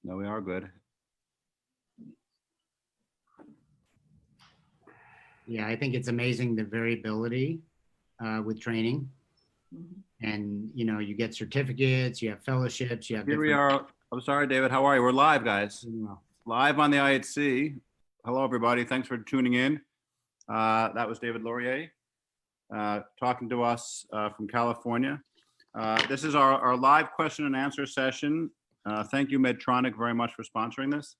No, we are good. Yeah, I think it's amazing the variability with training. And, you know, you get certificates, you have fellowships, you have Here we different. are. I'm sorry, David. How are you? We're live, guys. Well, Live on the IHC. Hello, everybody. Thanks for tuning in. That was David Laurier talking to us from California. This is our live question and answer session. Thank you, Medtronic, very much for sponsoring this.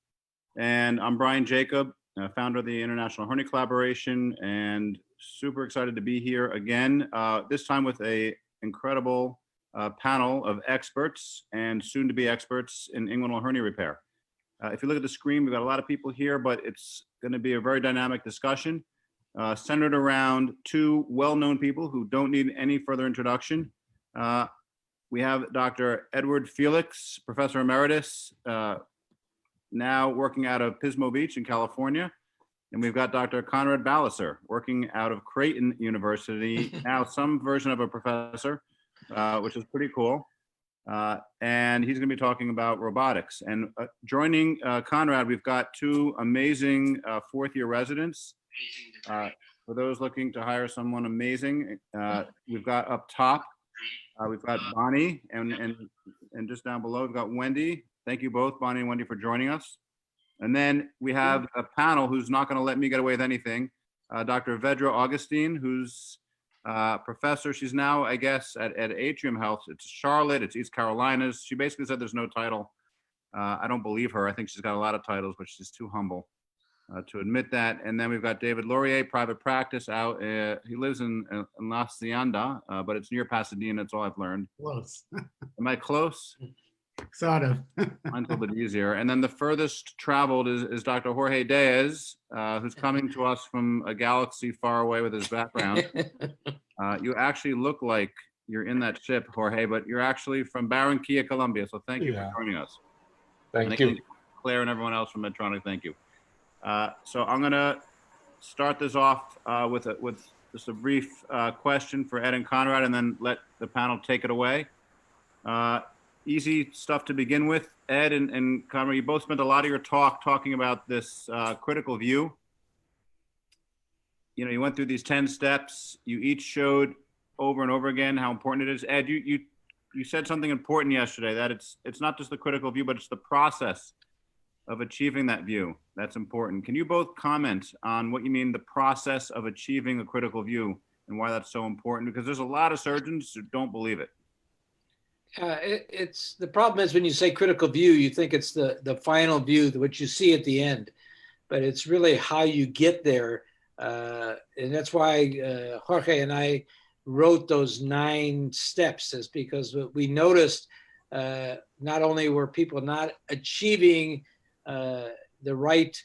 And I'm Brian Jacob, founder of the International Hernia Collaboration, and super excited to be here again, this time with a incredible panel of experts and soon to be experts in inguinal hernia repair. If you look at the screen, we've got a lot of people here, but it's going to be a very dynamic discussion centered around two well-known people who don't need any further introduction. We have Dr. Edward Felix, Professor Emeritus, now working out of Pismo Beach in California. And we've got Dr. Conrad Balliser working out of Creighton University, now some version of a professor, which is pretty cool. And he's going to be talking about robotics. And joining Conrad, we've got two amazing fourth-year residents. For those looking to hire someone amazing, we've got up top, we've got Bonnie, and just down below, we've got Wendy. Thank you both, Bonnie and Wendy, for joining us. And then we have a panel who's not going to let me get away with anything. Dr. Vedra Augustine, who's professor. She's now, I guess, at Atrium Health. It's Charlotte, it's East Carolinas. She basically said there's no title. I don't believe her. I think she's got a lot of titles, but she's too humble to admit that. And then we've got David Laurier, private practice out. He lives in La Cienega, but it's near Pasadena. That's all I've learned. close, Am I close? sort of. Mine's a little bit easier. And then the furthest traveled is Dr. Jorge Diaz, who's coming to us from a galaxy far away with his background. You actually look like you're in that ship, Jorge, but you're actually from Barranquilla, Colombia. So thank you for joining us. Thank you. Claire and everyone else from Medtronic, thank you. So I'm gonna start this off with just a brief question for Ed and Conrad, and then let the panel take it away. Easy stuff to begin with. Ed and Conrad, you both spent a lot of your talk talking about this critical view. You know, you went through these 10 steps. You each showed over and over again how important it is. Ed, you said something important yesterday, that it's not just the critical view, but it's the process of achieving that view that's important. Can you both comment on what you mean the process of achieving a critical view and why that's so important? Because there's a lot of surgeons who don't believe it. It's the problem is when you say critical view, you think it's the final view, what you see at the end, but it's really how you get there. And that's why Jorge and I wrote those 9 steps, is because what we noticed, not only were people not achieving the right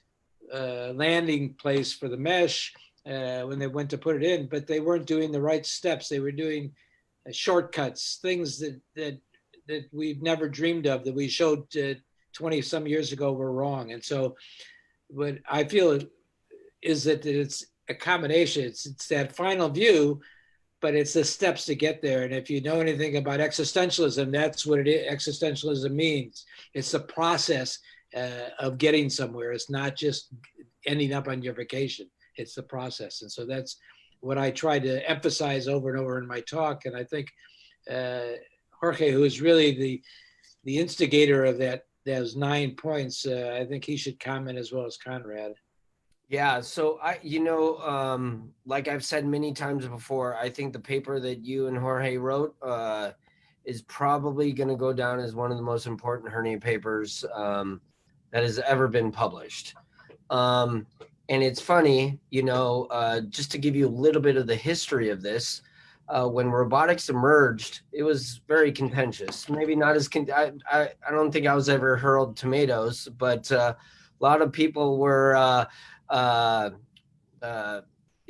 landing place for the mesh when they went to put it in, but they weren't doing the right steps. They were doing shortcuts, things that we've never dreamed of, that we showed 20 some years ago were wrong. And so what I feel is that it's a combination. It's that final view, but it's the steps to get there. And if you know anything about existentialism, that's what it is. Existentialism means it's the process of getting somewhere. It's not just ending up on your vacation. It's the process. And so that's what I try to emphasize over and over in my talk. And I think Jorge, who is really the instigator of those 9 points, I think he should comment as well as Conrad. Yeah, so like I've said many times before, I think the paper that you and Jorge wrote is probably going to go down as one of the most important hernia papers that has ever been published. And it's funny, just to give you a little bit of the history of this, when robotics emerged, it was very contentious. Maybe not as, I don't think I was ever hurled tomatoes, but a lot of people were, it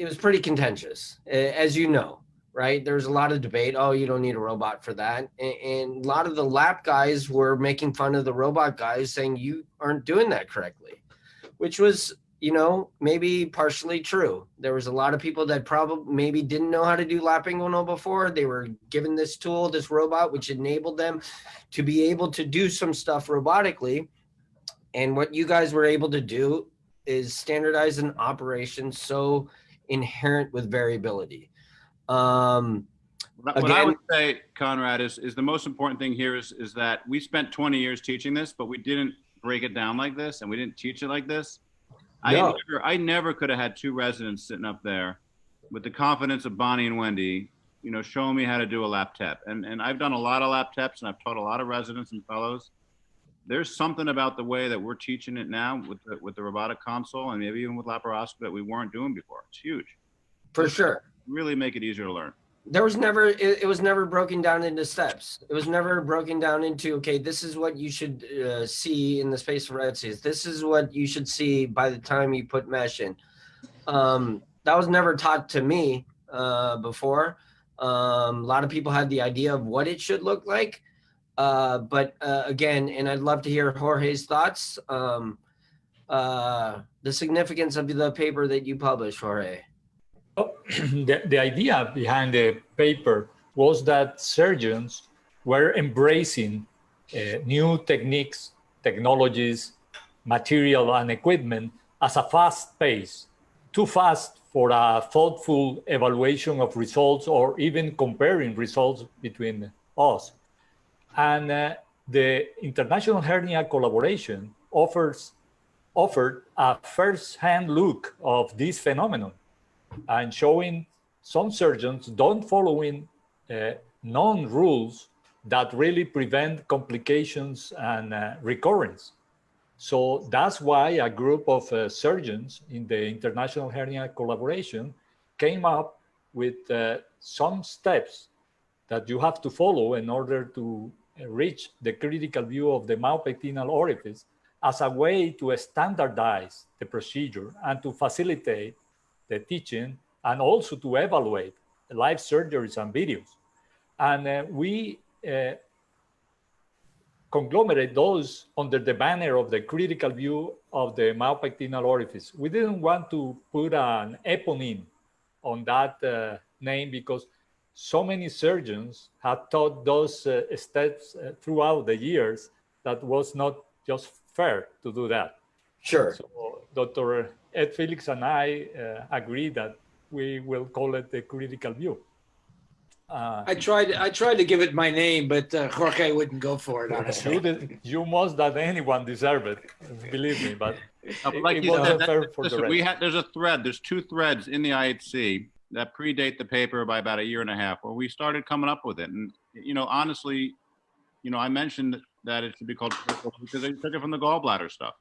was pretty contentious, as you know, right? There's a lot of debate. Oh, you don't need a robot for that. And a lot of the lap guys were making fun of the robot guys, saying you aren't doing that correctly, which was, maybe partially true. There was a lot of people that probably maybe didn't know how to do lap inguinal before. They were given this tool, this robot, which enabled them to be able to do some stuff robotically. And what you guys were able to do is standardize an operation so inherent with variability. What I Again, would say, Conrad, is the most important thing here is that we spent 20 years teaching this, but we didn't break it down like this, and we didn't teach it like this. no, I never could have had two residents sitting up there with the confidence of Bonnie and Wendy, showing me how to do a lap tep. And I've done a lot of lap teps, and I've taught a lot of residents and fellows. There's something about the way that we're teaching it now with the robotic console and maybe even with laparoscopy that we weren't doing before. It's huge. for sure. Really make it easier to learn. There was never, it was never broken down into steps. It was never broken down into, okay, this is what you should see in the space of parentheses. This is what you should see by the time you put mesh in. That was never taught to me before. A lot of people had the idea of what it should look like. But again, and I'd love to hear Jorge's thoughts. The significance of the paper that you published, Jorge. The idea behind the paper was that surgeons were embracing new techniques, technologies, material, and equipment as a fast pace, too fast for a thoughtful evaluation of results or even comparing results between us. And the International Hernia Collaboration offered a first-hand look of this phenomenon and showing some surgeons don't following known rules that really prevent complications and recurrence. So that's why a group of surgeons in the International Hernia Collaboration came up with some steps that you have to follow in order to reach the critical view of the mouth-pectinal orifice as a way to standardize the procedure and to facilitate the teaching and also to evaluate live surgeries and videos. And we conglomerate those under the banner of the critical view of the mouth-pectinal orifice. We didn't want to put an eponym on that name because so many surgeons have taught those steps throughout the years that was not just fair to do that. Sure. So Dr. Ed Felix and I agree that we will call it the critical view. I tried to give it my name, but Jorge wouldn't go for it, honestly. You most that anyone deserve it, believe me, but Like it you wasn't said, fair for the listen, rest. there's two threads in the IHC that predate the paper by about a year and a half where we started coming up with it. And, honestly, I mentioned that it should be called critical because they took it from the gallbladder stuff.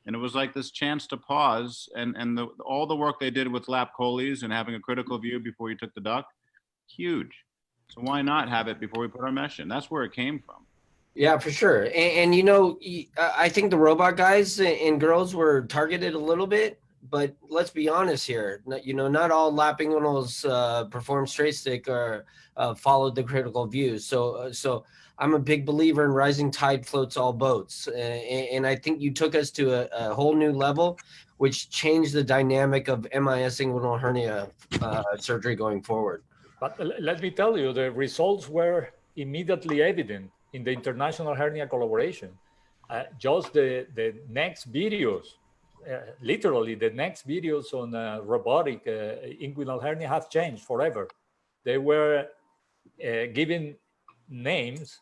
And it was like this chance to pause and all the work they did with lap choles and having a critical view before you took the duct, huge. So why not have it before we put our mesh in? That's where it came from. Yeah, for sure. And I think the robot guys and girls were targeted a little bit, but let's be honest here. Not all lap inguinals perform straight stick or followed the critical view. So I'm a big believer in rising tide floats all boats. And I think you took us to a whole new level, which changed the dynamic of MIS inguinal hernia surgery going forward. But let me tell you, the results were immediately evident in the International Hernia Collaboration. Just the next videos, literally the next videos on robotic inguinal hernia have changed forever. They were given names,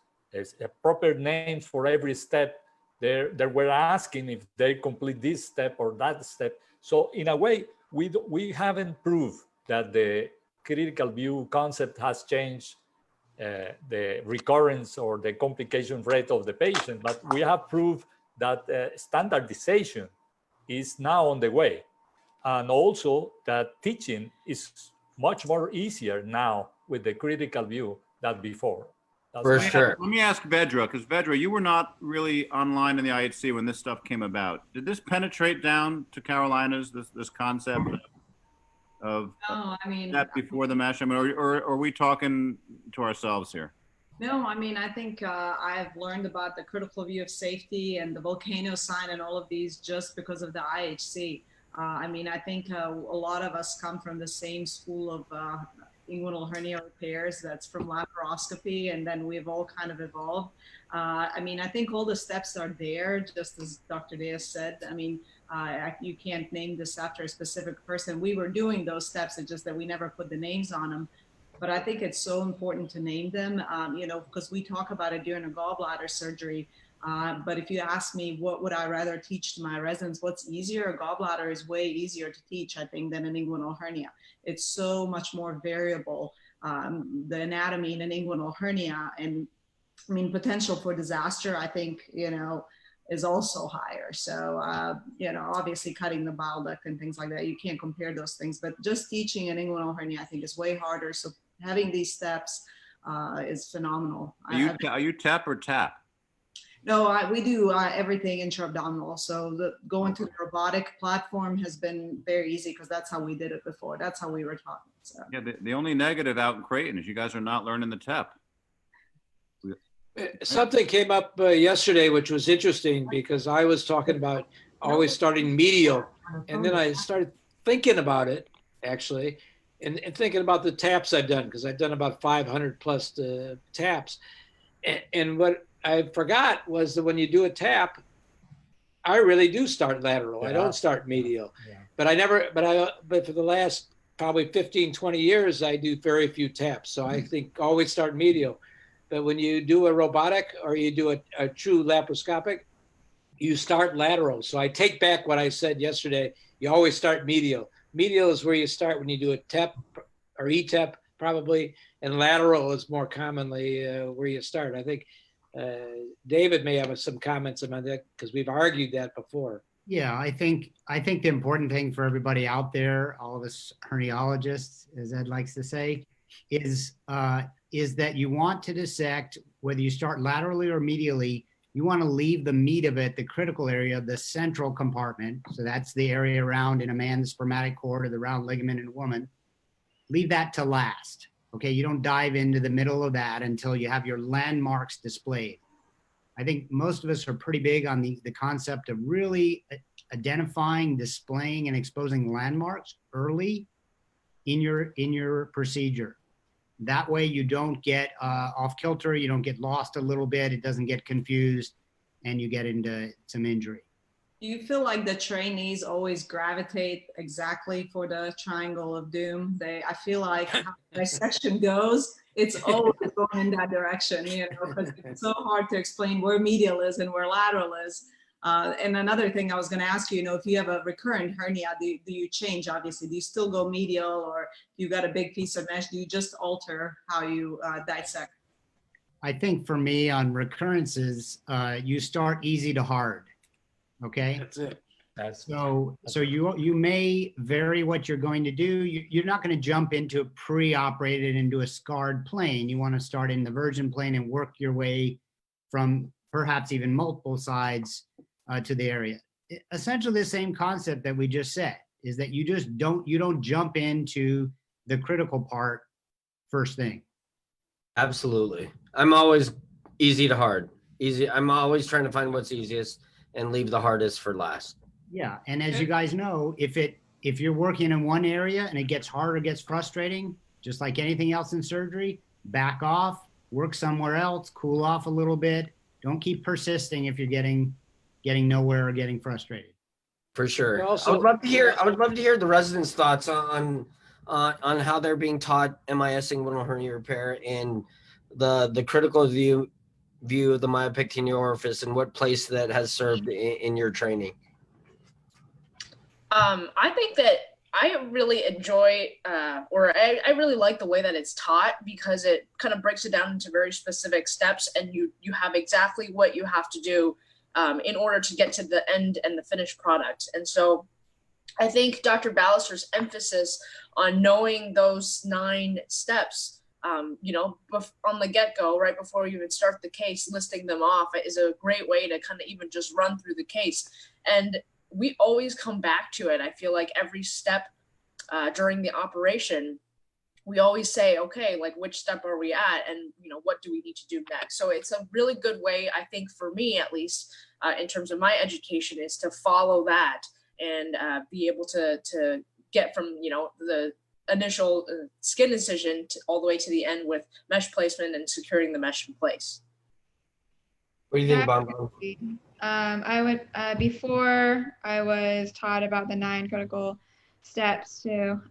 proper names for every step. They were asking if they complete this step or that step. So in a way, we haven't proved that the critical view concept has changed the recurrence or the complication rate of the patient, but we have proved that standardization is now on the way. And also that teaching is much more easier now with the critical view than before. For sure. Let me ask Vedra, because Vedra, you were not really online in the IHC when this stuff came about. Did this penetrate down to Carolinas, this concept of that before the mesh? I mean, or are we talking to ourselves here? No, I mean, I think I've learned about the critical view of safety and the volcano sign and all of these just because of the IHC. I mean, I think a lot of us come from the same school of inguinal hernia repairs. That's from laparoscopy, and then we've all kind of evolved. I mean, I think all the steps are there, just as Dr. Diaz said. I mean, you can't name this after a specific person. We were doing those steps, it's just that we never put the names on them. But I think it's so important to name them, you know, because we talk about it during a gallbladder surgery. But if you ask me, what would I rather teach to my residents? What's easier? A gallbladder is way easier to teach, I think, than an inguinal hernia. It's so much more variable, the anatomy in an inguinal hernia. And I mean, potential for disaster, I think, you know, is also higher. So, you know, obviously cutting the bile duct and things like that, you can't compare those things. But just teaching an inguinal hernia, I think, is way harder. So having these steps is phenomenal. Are you TEP or TAP? No, we do everything intra-abdominal. So going to the robotic platform has been very easy because that's how we did it before. That's how we were taught. So. Yeah, the only negative out in Creighton is you guys are not learning the TEP. Something came up yesterday, which was interesting because I was talking about always starting medial. And then I started thinking about it, actually, and thinking about the taps I've done, because I've done about 500 plus taps. And what I forgot was that when you do a tap, I really do start lateral. Yeah. I don't start medial. Yeah. But for the last probably 15, 20 years, I do very few taps. So I think always start medial. But when you do a robotic or you do a true laparoscopic, you start lateral. So I take back what I said yesterday. You always start medial. Medial is where you start when you do a TEP or ETEP probably, and lateral is more commonly where you start. I think David may have some comments on that because we've argued that before. Yeah, I think the important thing for everybody out there, all of us herniologists, as Ed likes to say, is that you want to dissect, whether you start laterally or medially, you want to leave the meat of it, the critical area, the central compartment. So that's the area around in a man, the spermatic cord or the round ligament in a woman. Leave that to last. Okay, you don't dive into the middle of that until you have your landmarks displayed. I think most of us are pretty big on the concept of really identifying, displaying, and exposing landmarks early in your procedure. That way you don't get off kilter, you don't get lost a little bit, it doesn't get confused, and you get into some injury. Do you feel like the trainees always gravitate exactly for the triangle of doom? I feel like how dissection goes, it's always going in that direction, you know, because it's so hard to explain where medial is and where lateral is. And another thing I was going to ask you, you know, if you have a recurrent hernia, do you change, obviously? Do you still go medial, or you got a big piece of mesh? Do you just alter how you dissect? I think for me on recurrences, you start easy to hard. Okay. That's it. So you may vary what you're going to do. You're not going to jump into a pre-operated into a scarred plane. You want to start in the virgin plane and work your way from perhaps even multiple sides to the area. Essentially the same concept that we just said is that you don't jump into the critical part first thing. Absolutely. I'm always easy to hard. Easy. I'm always trying to find what's easiest and leave the hardest for last. Yeah, and as you guys know, if you're working in one area and it gets harder, gets frustrating, just like anything else in surgery, back off, work somewhere else, cool off a little bit. Don't keep persisting if you're getting nowhere or getting frustrated. For sure. Also, I would love to hear the residents' thoughts on how they're being taught MIS inguinal hernia repair and the critical view of the myopectoral orifice and what place that has served in your training. I think that I really enjoy, or I really like the way that it's taught because it kind of breaks it down into very specific steps, and you have exactly what you have to do in order to get to the end and the finished product. And so I think Dr. Ballister's emphasis on knowing those 9 steps, you know, on the get-go, right before you even start the case, listing them off is a great way to kind of even just run through the case. And we always come back to it. I feel like every step during the operation, we always say, okay, like which step are we at? And, you know, what do we need to do next? So it's a really good way, I think, for me, at least in terms of my education, is to follow that and be able to get from, you know, the initial skin incision all the way to the end with mesh placement and securing the mesh in place. What do you think, Bongo? I would before I was taught about the 9 critical steps too.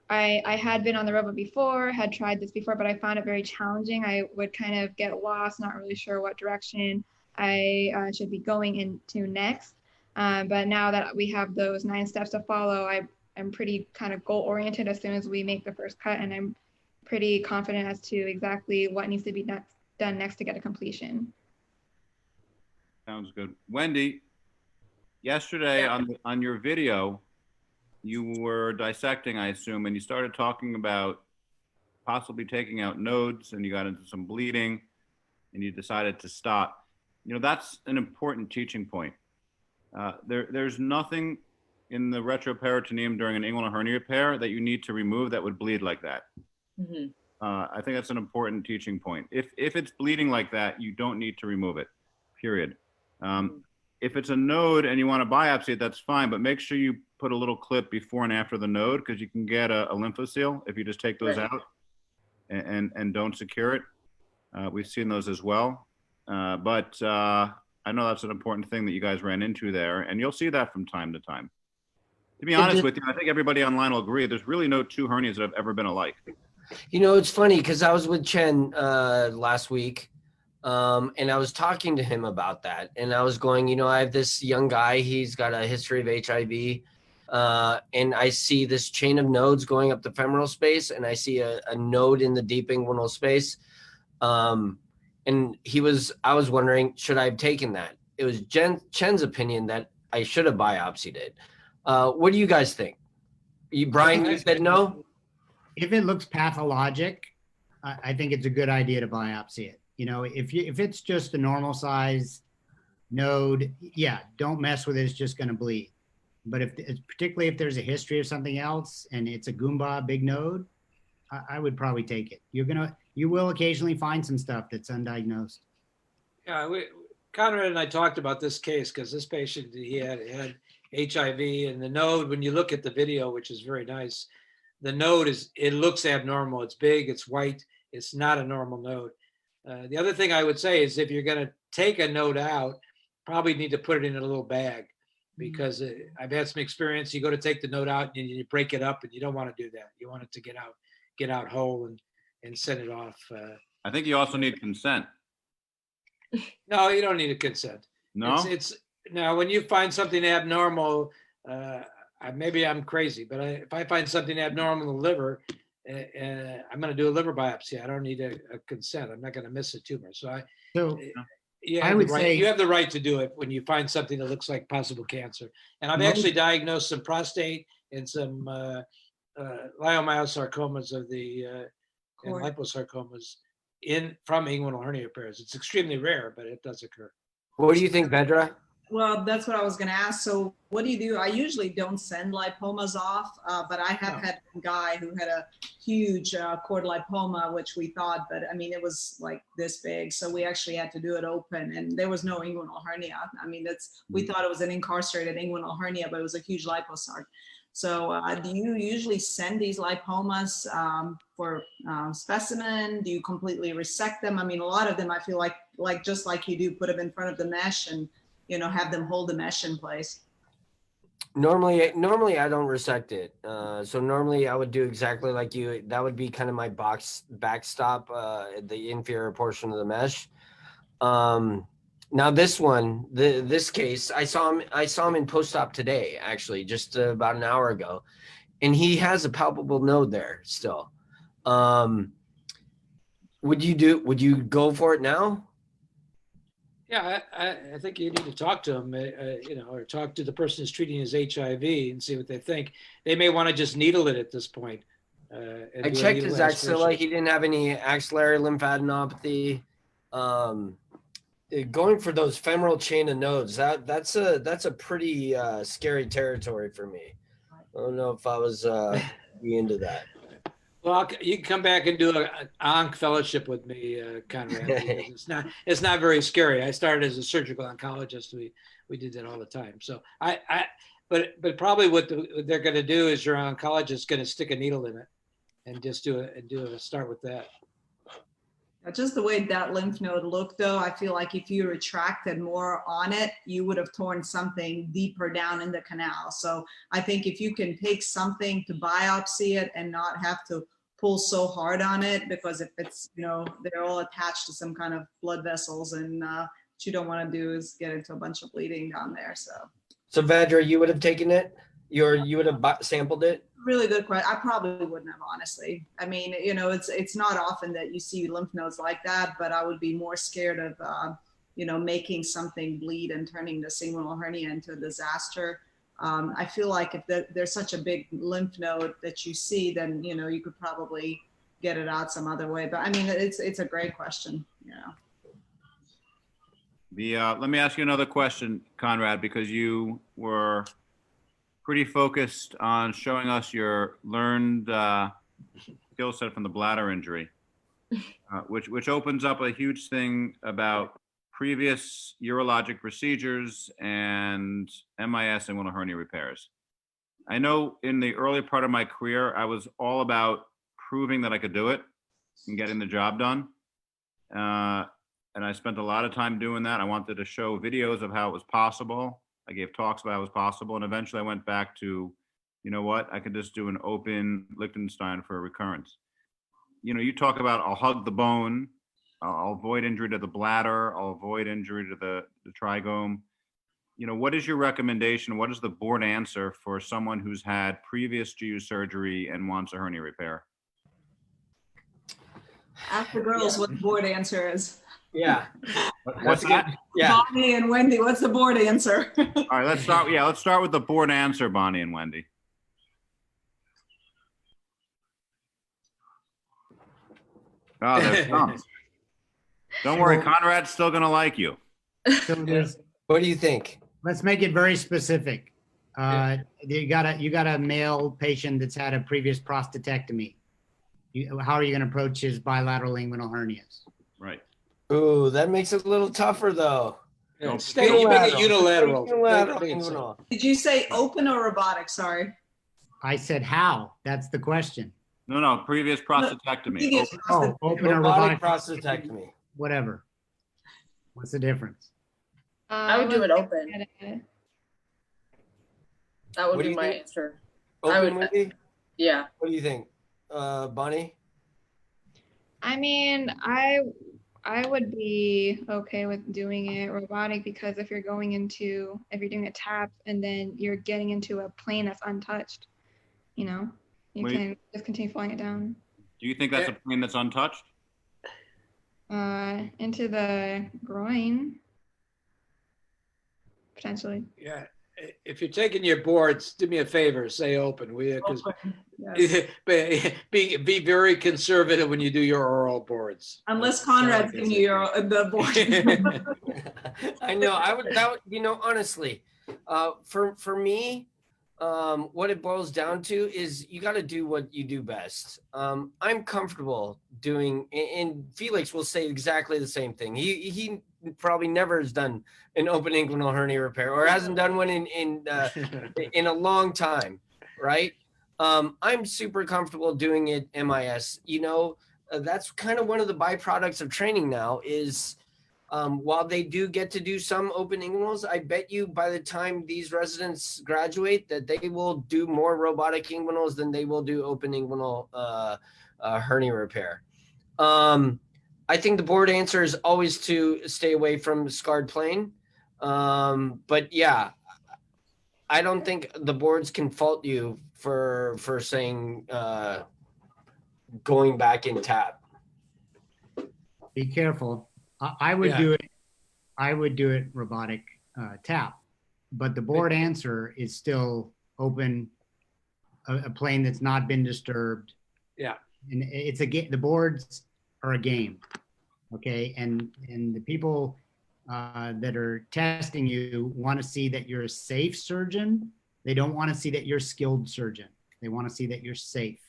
I had been on the robot before, had tried this before, but I found it very challenging. I would kind of get lost, not really sure what direction I should be going into next. But now that we have those 9 steps to follow, I'm pretty kind of goal oriented as soon as we make the first cut, and I'm pretty confident as to exactly what needs to be done next to get a completion. Sounds good. Wendy, yesterday on your video, you were dissecting, I assume, and you started talking about possibly taking out nodes, and you got into some bleeding, and you decided to stop. You know, that's an important teaching point. There's nothing in the retroperitoneum during an inguinal hernia repair that you need to remove that would bleed like that. Mm-hmm. I think that's an important teaching point. If it's bleeding like that, you don't need to remove it, period. If it's a node and you want to biopsy it, that's fine, but make sure you put a little clip before and after the node, because you can get a lymphocyl if you just take those out and don't secure it. We've seen those as well. But I know that's an important thing that you guys ran into there, and you'll see that from time to time. To be honest with you, I think everybody online will agree, there's really no 2 hernias that have ever been alike. You know, it's funny because I was with Chen last week, and I was talking to him about that. And I was going, you know, I have this young guy, he's got a history of HIV, and I see this chain of nodes going up the femoral space, and I see a node in the deep inguinal space. And I was wondering, should I have taken that? It was Chen's opinion that I should have biopsied it. What do you guys think? Brian, you said no? If it looks pathologic, I think it's a good idea to biopsy it. You know, if it's just a normal size node, yeah, don't mess with it. It's just going to bleed. But particularly if there's a history of something else and it's a Goomba big node, I would probably take it. You will occasionally find some stuff that's undiagnosed. Yeah, Conrad and I talked about this case because this patient, he had HIV, and the node, when you look at the video, which is very nice, the node it looks abnormal. It's big, it's white, it's not a normal node. The other thing I would say is if you're going to take a node out, probably need to put it in a little bag, because I've had some experience. You go to take the node out and you break it up, and you don't want to do that. You want it to get out whole and send it off. I think you also need consent. No, you don't need a consent. No? It's now when you find something abnormal, maybe I'm crazy, but if I find something abnormal in the liver, I'm going to do a liver biopsy. I don't need a consent. I'm not going to miss a tumor. So you have the right to do it when you find something that looks like possible cancer. And I've actually diagnosed some prostate and some leiomyosarcomas of the and liposarcomas from inguinal hernia repairs. It's extremely rare, but it does occur. What do you think, Vedra? Well, that's what I was going to ask. So what do you do? I usually don't send lipomas off, but I have had a guy who had a huge cord lipoma, which we thought, but I mean, it was like this big. So we actually had to do it open, and there was no inguinal hernia. I mean, we thought it was an incarcerated inguinal hernia, but it was a huge liposarc. So do you usually send these lipomas for specimen? Do you completely resect them? I mean, a lot of them, I feel like just like you do, put them in front of the mesh and, you know, have them hold the mesh in place. Normally I don't resect it. So normally I would do exactly like you. That would be kind of my backstop, the inferior portion of the mesh. Now this one, this case, I saw him in post-op today, actually, just about an hour ago, and he has a palpable node there still. Would you go for it now? Yeah, I think you need to talk to him, or talk to the person who's treating his HIV and see what they think. They may want to just needle it at this point. I checked his axilla. He didn't have any axillary lymphadenopathy. Going for those femoral chain of nodes, that's a pretty scary territory for me. I don't know if I was be into that. Well, you can come back and do an onc fellowship with me, Conrad. It's not very scary. I started as a surgical oncologist. We did that all the time. So But probably what they're going to do is your oncologist is going to stick a needle in it and just start with that. Just the way that lymph node looked, though, I feel like if you retracted more on it, you would have torn something deeper down in the canal. So I think if you can take something to biopsy it and not have to pull so hard on it, because if it's, they're all attached to some kind of blood vessels, and what you don't want to do is get into a bunch of bleeding down there. So Vadra, you would have taken it? You would have sampled it? Really good question. I probably wouldn't have, honestly. I mean, it's not often that you see lymph nodes like that, but I would be more scared of, making something bleed and turning the inguinal hernia into a disaster. I feel like if there's such a big lymph node that you see, then, you could probably get it out some other way. But I mean, it's a great question, Let me ask you another question, Conrad, because you were pretty focused on showing us your learned skill set from the bladder injury, which opens up a huge thing about previous urologic procedures and MIS inguinal hernia repairs. I know in the early part of my career, I was all about proving that I could do it and getting the job done. And I spent a lot of time doing that. I wanted to show videos of how it was possible. I gave talks about how it was possible. And eventually I went back to, you know what, I could just do an open Liechtenstein for a recurrence. You talk about, I'll hug the bone, I'll avoid injury to the bladder, I'll avoid injury to the trigome. What is your recommendation? What is the board answer for someone who's had previous GU surgery and wants a hernia repair? Ask the girls what the board answer is. Yeah. What's that? Yeah. Bonnie and Wendy, what's the board answer? All right, let's start with the board answer, Bonnie and Wendy. Oh, they're pumped. Don't worry, Conrad's still gonna like you. So What do you think? let's make it very specific. You got a male patient that's had a previous prostatectomy. How are you going to approach his bilateral inguinal hernias? Right. Ooh, that makes it a little tougher though. Yeah, Don't- stay, you make it unilateral. Unilateral Make it inguinal. Did you say open or robotic? Sorry. I said how. That's the question. No, previous prostatectomy. Previous Oh, open or Robotic robotic. prostatectomy. Whatever. What's the difference? I would do it open. look at it. That would What do be you my think? answer. Open would- movie? Yeah. What do you think? Bonnie? I mean, I would be okay with doing it robotic because if you're doing a tap and then you're getting into a plane that's untouched, you Wait. can just continue flying it down Do you think that's a plane that's untouched? into the groin, potentially. Yeah. If you're taking your boards, do me a favor, say open, will you? Because Open, yes. be very conservative when you do your oral boards. Unless Conrad's giving you the board. I know. Honestly, for me, what it boils down to is you got to do what you do best. I'm comfortable doing, and Felix will say exactly the same thing. He probably never has done an open inguinal hernia repair or hasn't done one in a long time, right? I'm super comfortable doing it MIS. That's kind of one of the byproducts of training now is while they do get to do some open inguinals, I bet you by the time these residents graduate that they will do more robotic inguinals than they will do open inguinal hernia repair. I think the board answer is always to stay away from scarred plane. But yeah, I don't think the boards can fault you for saying going back in tap. Be careful. I would Yeah. do it. I would do it robotic tap, but the board answer is still open, a plane that's not been disturbed. Yeah. And it's a game. The boards are a game, okay? And the people that are testing you want to see that you're a safe surgeon. They don't want to see that you're a skilled surgeon. They want to see that you're safe.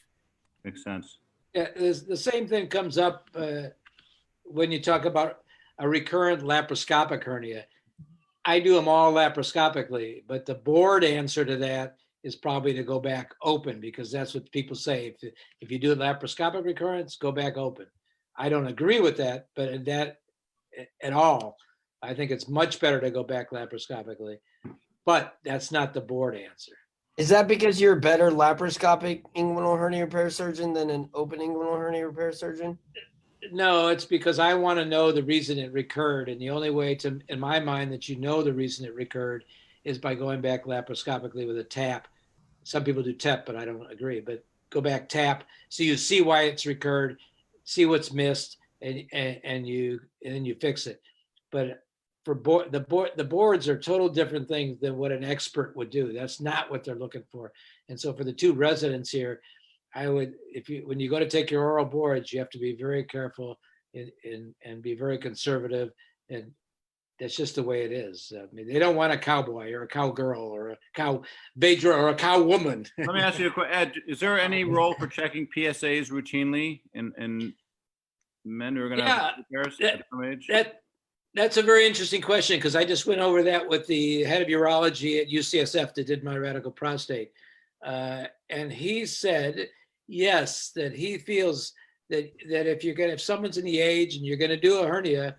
Makes sense. Yeah, the same thing comes up when you talk about a recurrent laparoscopic hernia. I do them all laparoscopically, but the board answer to that is probably to go back open, because that's what people say. If you do a laparoscopic recurrence, go back open. I don't agree with that, but that at all. I think it's much better to go back laparoscopically, but that's not the board answer. Is that because you're a better laparoscopic inguinal hernia repair surgeon than an open inguinal hernia repair surgeon? No, it's because I want to know the reason it recurred. And the only way to, in my mind, that you know the reason it recurred is by going back laparoscopically with a tap. Some people do TEP, but I don't agree. But go back, tap, so you see why it's recurred, see what's missed, and then you fix it. But for the boards are total different things than what an expert would do. That's not what they're looking for. And so for the two residents here, I would, when you go to take your oral boards, you have to be very careful and be very conservative. And that's just the way it is. I mean, they don't want a cowboy or a cowgirl or a cow Vedra or a cow woman. Let me ask you a question. Ed, is there any role for checking PSAs routinely in men who are going to have repairs at some age? That's a very interesting question, because I just went over that with the head of urology at UCSF that did my radical prostate. And he said, yes, that he feels that if someone's in the age and you're going to do a hernia,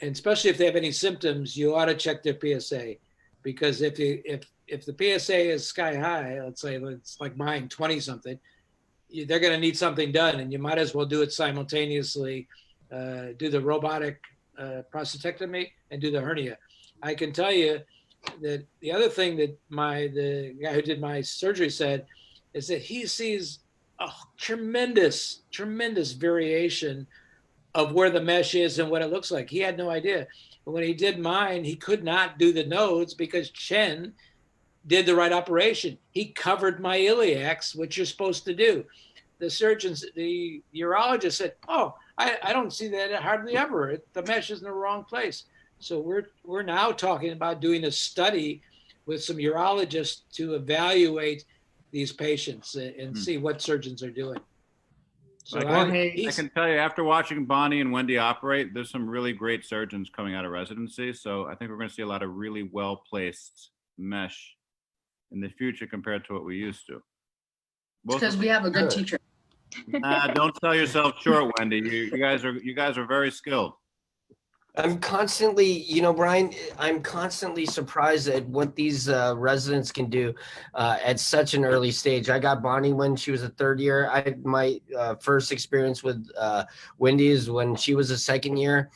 and especially if they have any symptoms, you ought to check their PSA, because if the PSA is sky high, let's say it's like mine, 20 something, they're going to need something done, and you might as well do it simultaneously. Do the robotic prostatectomy and do the hernia. I can tell you that the other thing that the guy who did my surgery said is that he sees a tremendous variation of where the mesh is and what it looks like. He had no idea. But when he did mine, he could not do the nodes because Chen did the right operation. He covered my iliacs, which you're supposed to do. The urologist said, oh, I don't see that hardly ever. The mesh is in the wrong place. So we're now talking about doing a study with some urologists to evaluate these patients and see what surgeons are doing. So I can tell you, after watching Bonnie and Wendy operate, there's some really great surgeons coming out of residency. So I think we're going to see a lot of really well-placed mesh in the future compared to what we used to. Because we have a good teacher. Don't sell yourself short, Wendy. You guys are very skilled. I'm constantly, Brian, I'm constantly surprised at what these residents can do at such an early stage. I got Bonnie when she was a third year. My first experience with Wendy is when she was a second year.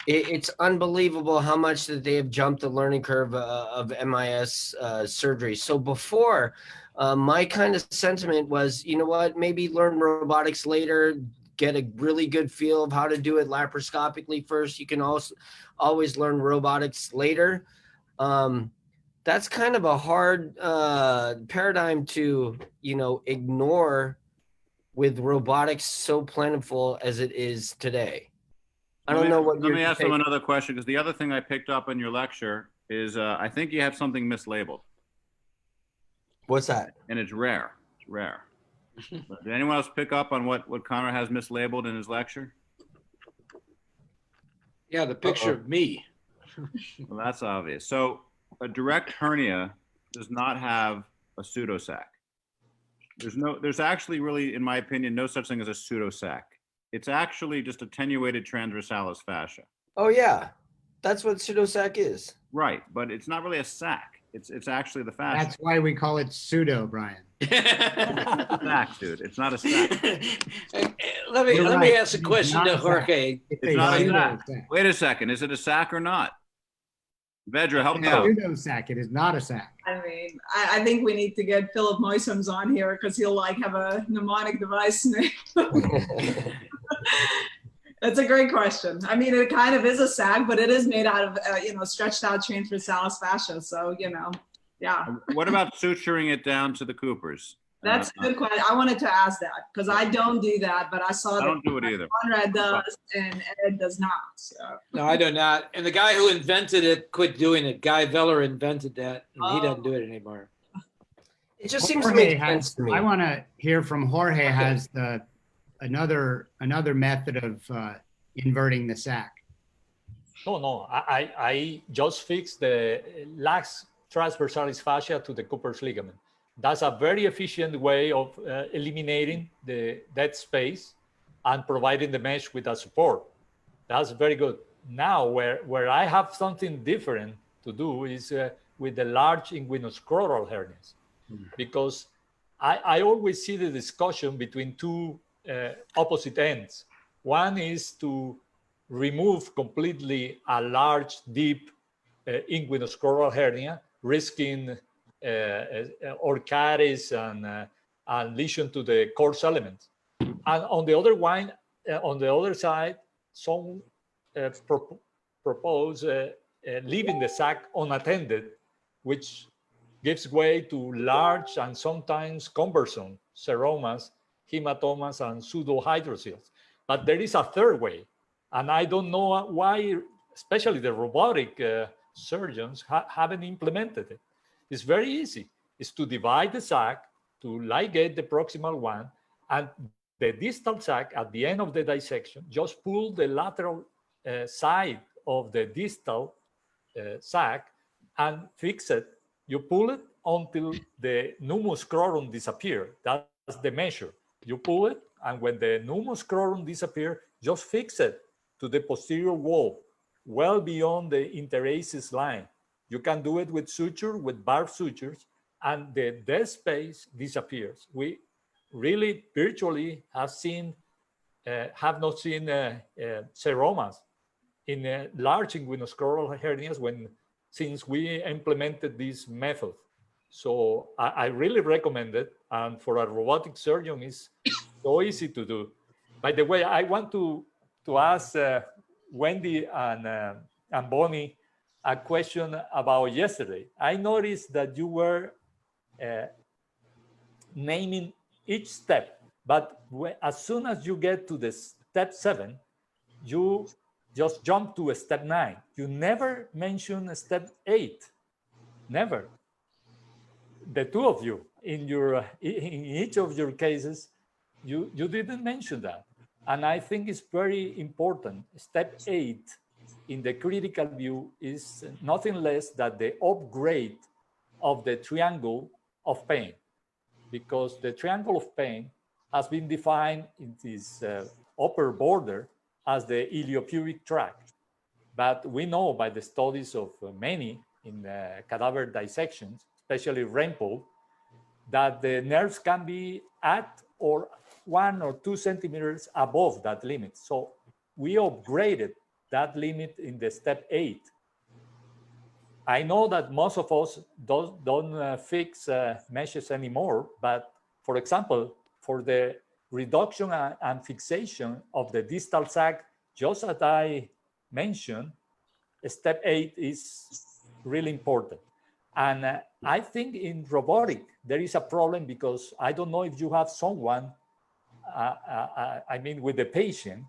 It's unbelievable how much that they have jumped the learning curve of MIS surgery. So before, my kind of sentiment was, you know what, maybe learn robotics later, get a really good feel of how to do it laparoscopically first. You can also always learn robotics later. That's kind of a hard paradigm to, ignore with robotics so plentiful as it is today. Let me ask them another question, because the other thing I picked up in your lecture is I think you have something mislabeled. What's that? And it's rare. It's rare. Did anyone else pick up on what Connor has mislabeled in his lecture? Yeah, the picture of me. Well, that's obvious. So a direct hernia does not have a pseudosac. There's actually really, in my opinion, no such thing as a pseudosac. It's actually just attenuated transversalis fascia. Oh yeah, that's what pseudosac is. Right, but it's not really a sac. It's actually the fascia. That's why we call it pseudo, Brian. Sac, dude. It's not a sac. Let me ask a question to Jorge. It's not a sac. Wait a second. Is it a sac or not? Vedra, help me out. Pseudo sac. It is not a sac. I mean, I think we need to get Philip Moisums on here because he'll have a mnemonic device name. That's a great question. I mean, it kind of is a sac, but it is made out of, stretched out transversalis fascia. So, yeah. What about suturing it down to the Coopers? That's a good question. I wanted to ask that because I don't do that, but I saw that don't do it either. Conrad does and Ed does not. So. No, I do not. And the guy who invented it quit doing it. Guy Veller invented that, and he doesn't do it anymore. It just seems to make sense to me. I want to hear from Jorge. Has another method of inverting the sac. No. I just fixed the lax transversalis fascia to the Cooper's ligament. That's a very efficient way of eliminating the dead space and providing the mesh with a support. That's very good. Now, where I have something different to do is with the large inguinoscrotal hernias, because I always see the discussion between two opposite ends. One is to remove completely a large, deep inguinoscrotal hernia, risking orchitis and lesion to the coarse elements. And on the other side, some propose leaving the sac unattended, which gives way to large and sometimes cumbersome seromas, hematomas, and pseudohydrocele. But there is a third way, and I don't know why, especially the robotic surgeons haven't implemented it. It's very easy. It's to divide the sac, to ligate the proximal one, and the distal sac at the end of the dissection, just pull the lateral side of the distal sac and fix it. You pull it until the numus scrotum disappears. That's the measure. You pull it, and when the numus scrotum disappears, just fix it to the posterior wall, well beyond the interaces line. You can do it with suture, with barbed sutures, and the dead space disappears. We really virtually have not seen seromas in large inguinoscrotal hernias since we implemented this method. So I really recommend it, and for a robotic surgeon, it's so easy to do. By the way, I want to ask Wendy and Bonnie a question about yesterday. I noticed that you were naming each step, but as soon as you get to the step 7, you just jump to a step 9. You never mention a step 8. Never. The two of you in each of your cases, you didn't mention that, and I think it's very important. Step 8 in the critical view is nothing less than the upgrade of the triangle of pain, because the triangle of pain has been defined in this upper border as the iliopubic tract. But we know by the studies of many in cadaver dissections, especially Rempel, that the nerves can be at or 1 or 2 centimeters above that limit. So we upgraded that limit in the step 8. I know that most of us don't fix meshes anymore, but for example, for the reduction and fixation of the distal sac, just as I mentioned, step 8 is really important. And I think in robotic, there is a problem because I don't know if you have someone, with the patient,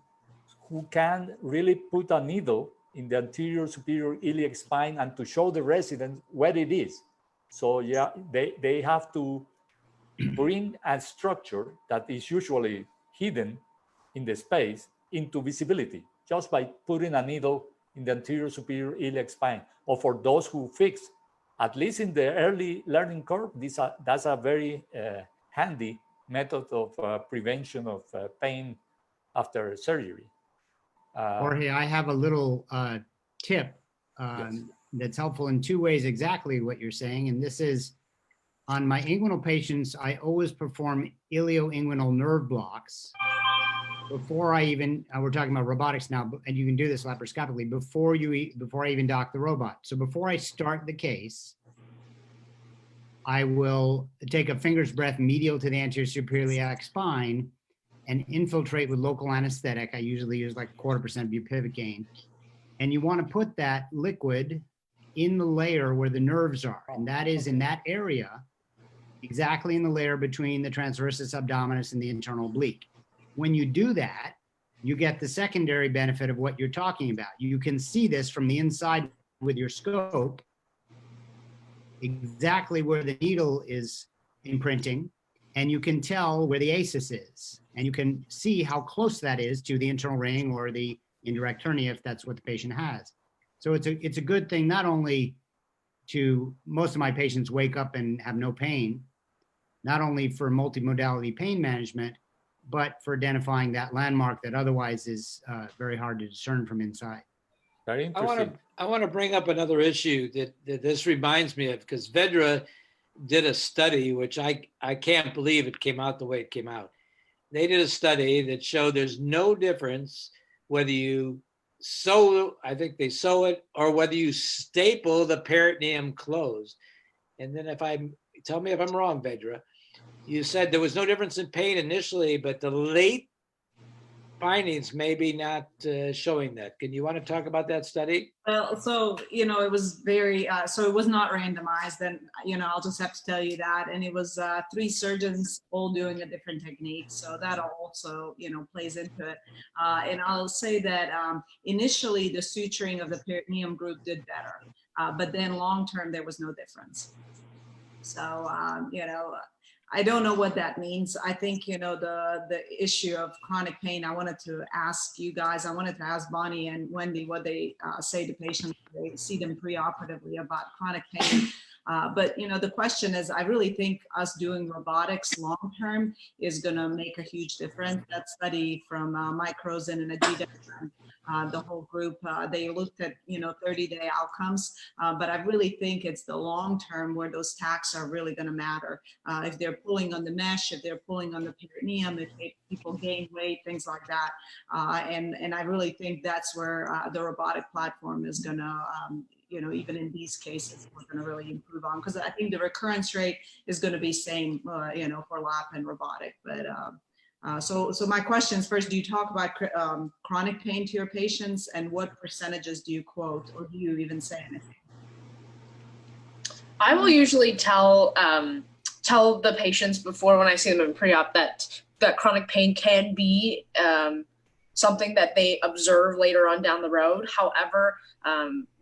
who can really put a needle in the anterior superior iliac spine and to show the resident where it is. So yeah, they have to bring a structure that is usually hidden in the space into visibility just by putting a needle in the anterior superior iliac spine. Or for those who fix, at least in the early learning curve, that's a very handy method of prevention of pain after surgery. Jorge, I have a little tip Yes. that's helpful in 2 ways, exactly what you're saying. And this is, on my inguinal patients, I always perform ilioinguinal nerve blocks before I even, we're talking about robotics now, and you can do this laparoscopically, before I even dock the robot. So before I start the case, I will take a finger's breadth medial to the anterior superior iliac spine and infiltrate with local anesthetic. I usually use like 0.25% bupivacaine. And you want to put that liquid in the layer where the nerves are. And that is in that area, exactly in the layer between the transversus abdominis and the internal oblique. When you do that, you get the secondary benefit of what you're talking about. You can see this from the inside with your scope, exactly where the needle is imprinting, and you can tell where the ASIS is. And you can see how close that is to the internal ring or the indirect hernia if that's what the patient has. So it's a good thing, not only to most of my patients wake up and have no pain, not only for multimodality pain management, but for identifying that landmark that otherwise is very hard to discern from inside. Very interesting. I want to bring up another issue that this reminds me of, because Vedra did a study, which I can't believe it came out the way it came out. They did a study that showed there's no difference whether you sew, I think they sew it, or whether you staple the peritoneum closed. And then tell me if I'm wrong, Vedra, you said there was no difference in pain initially, but the late findings maybe not showing that. Can you want to talk about that study? Well, so, it was very, so it was not randomized, and, I'll just have to tell you that. And it was 3 surgeons all doing a different technique. So that also, plays into it. And I'll say that initially the suturing of the peritoneum group did better, but then long-term there was no difference. So, I don't know what that means. I think, the issue of chronic pain, I wanted to ask you guys, I wanted to ask Bonnie and Wendy what they say to patients when they see them preoperatively about chronic pain. But, the question is, I really think us doing robotics long-term is going to make a huge difference. That study from Mike Rosen and Ajita, the whole group, they looked at, 30-day outcomes. But I really think it's the long-term where those tacks are really going to matter. If they're pulling on the mesh, if they're pulling on the peritoneum, if people gain weight, things like that. And I really think that's where the robotic platform is going to, even in these cases, we're going to really improve on, because I think the recurrence rate is going to be same, for lap and robotic. But so my questions first: do you talk about chronic pain to your patients, and what percentages do you quote, or do you even say anything? I will usually tell the patients before, when I see them in pre-op, that chronic pain can be something that they observe later on down the road. However,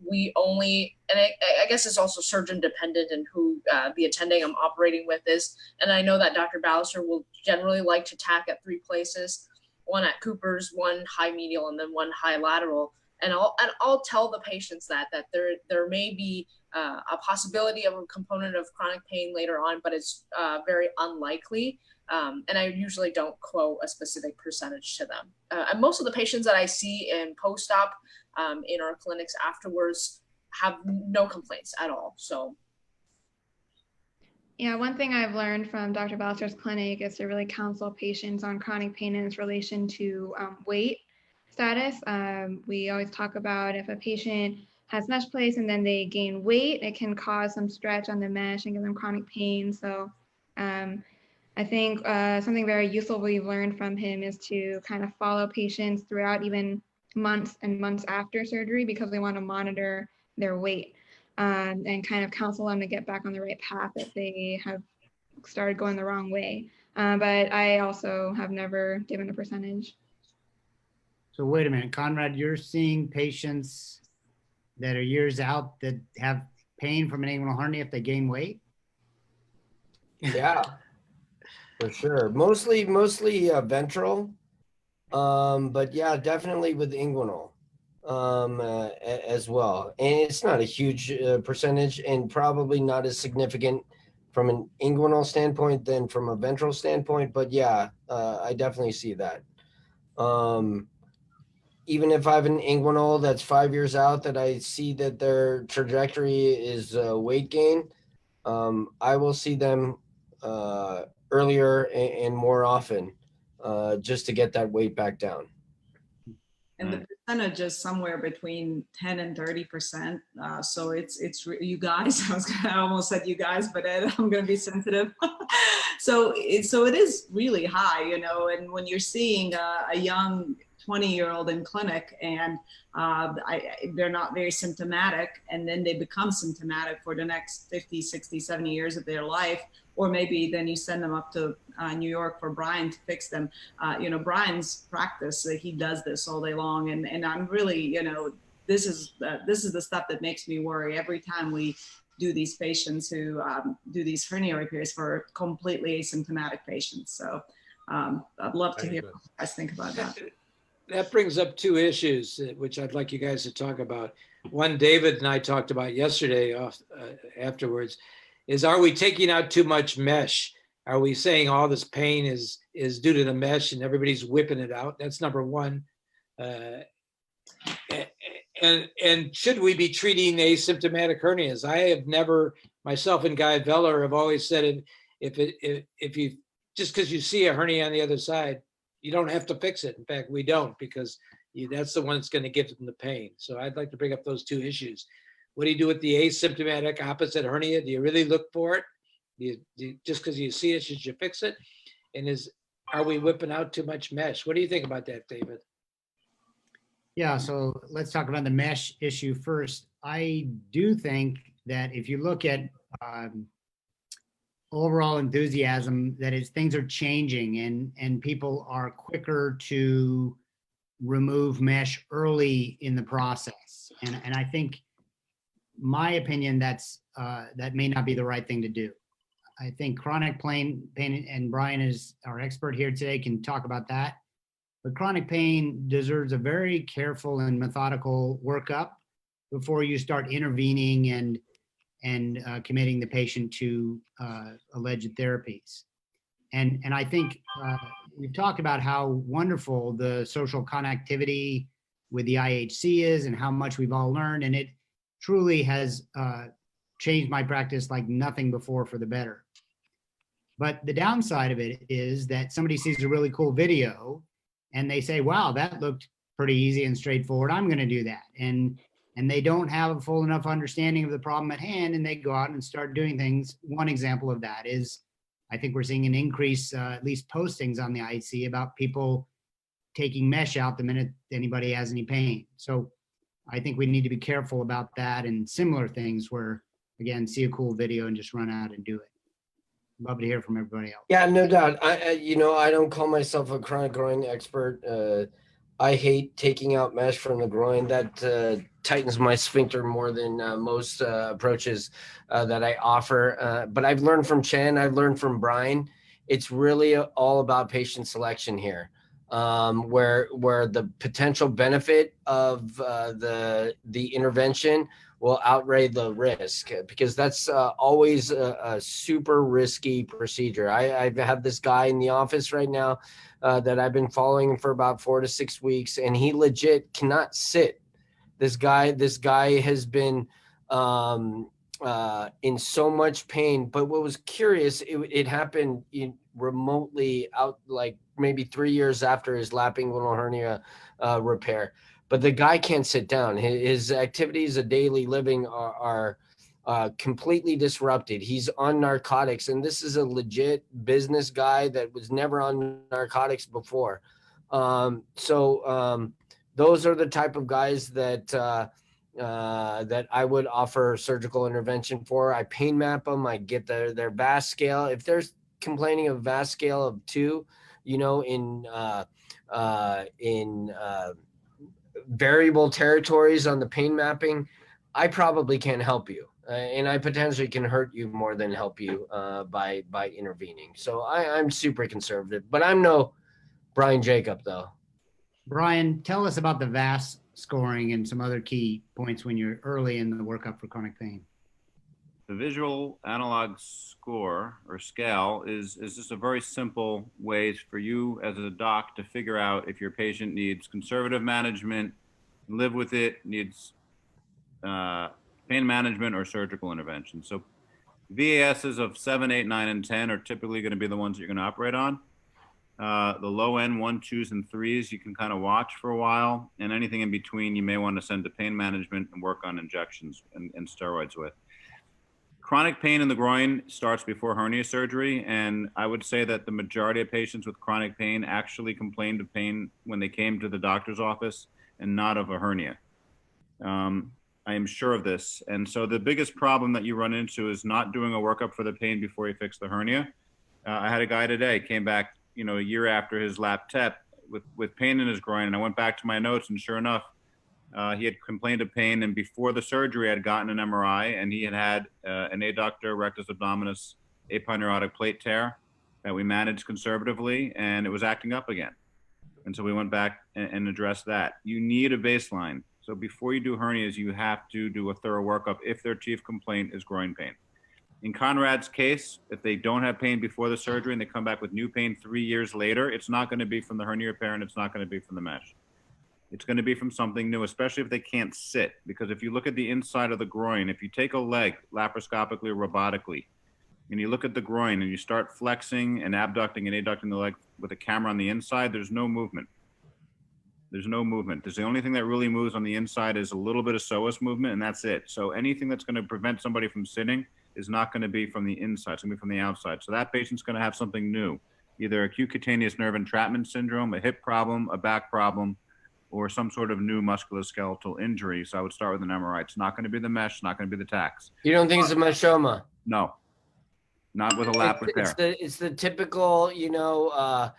we only, and I guess it's also surgeon dependent and who the attending I'm operating with is. And I know that Dr. Ballister will generally like to tack at 3 places, 1 at Cooper's, 1 high medial, and then 1 high lateral. And I'll tell the patients that there may be a possibility of a component of chronic pain later on, but it's very unlikely. And I usually don't quote a specific percentage to them. And most of the patients that I see in post-op in our clinics afterwards have no complaints at all. So. Yeah, one thing I've learned from Dr. Ballister's clinic is to really counsel patients on chronic pain in its relation to weight status. We always talk about if a patient has mesh placed and then they gain weight, it can cause some stretch on the mesh and give them chronic pain. So I think something very useful we've learned from him is to kind of follow patients throughout even months and months after surgery, because we want to monitor their weight and kind of counsel them to get back on the right path if they have started going the wrong way. But I also have never given a percentage. So wait a minute, Conrad, you're seeing patients that are years out that have pain from an inguinal hernia if they gain weight? Yeah, for sure. Mostly ventral, but yeah, definitely with inguinal as well. And it's not a huge percentage, and probably not as significant from an inguinal standpoint than from a ventral standpoint. But yeah, I definitely see that. Even if I have an inguinal that's 5 years out that I see that their trajectory is weight gain, I will see them earlier and more often just to get that weight back down. And the percentage is somewhere between 10 and 30%. So it's you guys. I almost said you guys, but I'm going to be sensitive. So it is really high, And when you're seeing a young 20-year-old in clinic and they're not very symptomatic, and then they become symptomatic for the next 50, 60, 70 years of their life, or maybe then you send them up to New York for Brian to fix them. Brian's practice, he does this all day long, and I'm really, this is the stuff that makes me worry every time we do these patients who do these hernia repairs for completely asymptomatic patients. So I'd love to hear what you guys think about that. that brings up two issues, which I'd like you guys to talk about. One, David and I talked about yesterday afterwards, is are we taking out too much mesh? Are we saying all this pain is due to the mesh and everybody's whipping it out? That's number one. And should we be treating asymptomatic hernias? I have never, myself and Guy Veller have always said, if you, just because you see a hernia on the other side, you don't have to fix it. In fact, we don't, because that's the one that's going to give them the pain. So I'd like to bring up those two issues. What do you do with the asymptomatic opposite hernia? Do you really look for it? Just because you see it, should you fix it? And are we whipping out too much mesh? What do you think about that, David? Yeah, so let's talk about the mesh issue first. I do think that if you look at overall enthusiasm, that is, things are changing and people are quicker to remove mesh early in the process. And I think, my opinion, that may not be the right thing to do. I think chronic pain, and Brian is our expert here today, can talk about that. But chronic pain deserves a very careful and methodical workup before you start intervening and committing the patient to alleged therapies. And I think we've talked about how wonderful the social connectivity with the IHC is and how much we've all learned. And it truly has changed my practice like nothing before for the better. But the downside of it is that somebody sees a really cool video and they say, wow, that looked pretty easy and straightforward. I'm going to do that. And they don't have a full enough understanding of the problem at hand, and they go out and start doing things. One example of that is, I think we're seeing an increase, at least postings on the IC, about people taking mesh out the minute anybody has any pain. So I think we need to be careful about that and similar things where, again, see a cool video and just run out and do it. Love to hear from everybody else. Yeah, no doubt. I don't call myself a chronic groin expert. I hate taking out mesh from the groin. That tightens my sphincter more than most approaches that I offer. But I've learned from Chen, I've learned from Brian. It's really all about patient selection here, where the potential benefit of the intervention will outweigh the risk, because that's always a super risky procedure. I have this guy in the office right now that I've been following for about 4 to 6 weeks, and he legit cannot sit. This guy has been in so much pain. But what was curious, it happened remotely out, like maybe 3 years after his lap inguinal hernia repair. But the guy can't sit down. His activities of daily living are completely disrupted. He's on narcotics, and this is a legit business guy that was never on narcotics before. So those are the type of guys that that I would offer surgical intervention for. I pain map them. I get their VAS scale. If they're complaining of VAS scale of 2, in variable territories on the pain mapping, I probably can't help you, and I potentially can hurt you more than help you by intervening. So I'm super conservative, but I'm no Brian Jacob, though. Brian, tell us about the VAS scoring and some other key points when you're early in the workup for chronic pain. The visual analog score or scale is just a very simple way for you as a doc to figure out if your patient needs conservative management, live with it, needs pain management, or surgical intervention. So VASs of 7, 8, 9, and 10 are typically going to be the ones that you're going to operate on. The low end 1, 2s, and 3s you can kind of watch for a while, and anything in between you may want to send to pain management and work on injections and steroids with. Chronic pain in the groin starts before hernia surgery, and I would say that the majority of patients with chronic pain actually complained of pain when they came to the doctor's office and not of a hernia. I am sure of this. And so the biggest problem that you run into is not doing a workup for the pain before you fix the hernia. I had a guy today, came back, a year after his lap TEP with pain in his groin, and I went back to my notes, and sure enough, he had complained of pain, and before the surgery, I had gotten an MRI, and he had an adductor rectus abdominis aponeurotic plate tear that we managed conservatively, and it was acting up again. And so we went back and addressed that. You need a baseline. So before you do hernias, you have to do a thorough workup if their chief complaint is groin pain. In Conrad's case, if they don't have pain before the surgery and they come back with new pain 3 years later, it's not going to be from the hernia repair and it's not going to be from the mesh. It's going to be from something new, especially if they can't sit. Because if you look at the inside of the groin, if you take a leg laparoscopically or robotically, and you look at the groin and you start flexing and abducting and adducting the leg with a camera on the inside, there's no movement. There's no movement. There's the only thing that really moves on the inside is a little bit of psoas movement, and that's it. So anything that's going to prevent somebody from sitting is not going to be from the inside. It's going to be from the outside. So that patient's going to have something new, either acute cutaneous nerve entrapment syndrome, a hip problem, a back problem, or some sort of new musculoskeletal injury. So I would start with an MRI. It's not going to be the mesh, not going to be the tax. You don't think it's a myxoma? No, not with a lap repair. It's the typical, you know,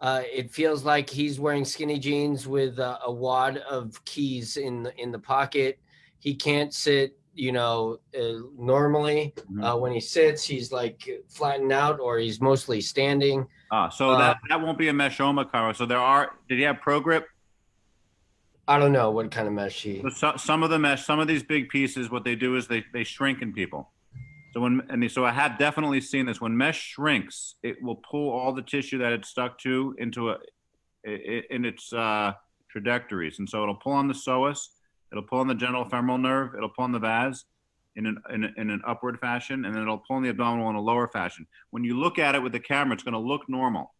it feels like he's wearing skinny jeans with a wad of keys in the pocket. He can't sit, you know, normally. When he sits, he's like flattened out, or he's mostly standing. So that won't be a meshoma, Caro. So did he have ProGrip? I don't know what kind of mesh he. So some of the mesh, some of these big pieces, what they do is they shrink in people. So so I have definitely seen this. When mesh shrinks, it will pull all the tissue that it's stuck to into in its trajectories, and so it'll pull on the psoas, it'll pull on the genitofemoral nerve, it'll pull on the vas in an upward fashion, and then it'll pull on the abdominal in a lower fashion. When you look at it with the camera, it's going to look normal.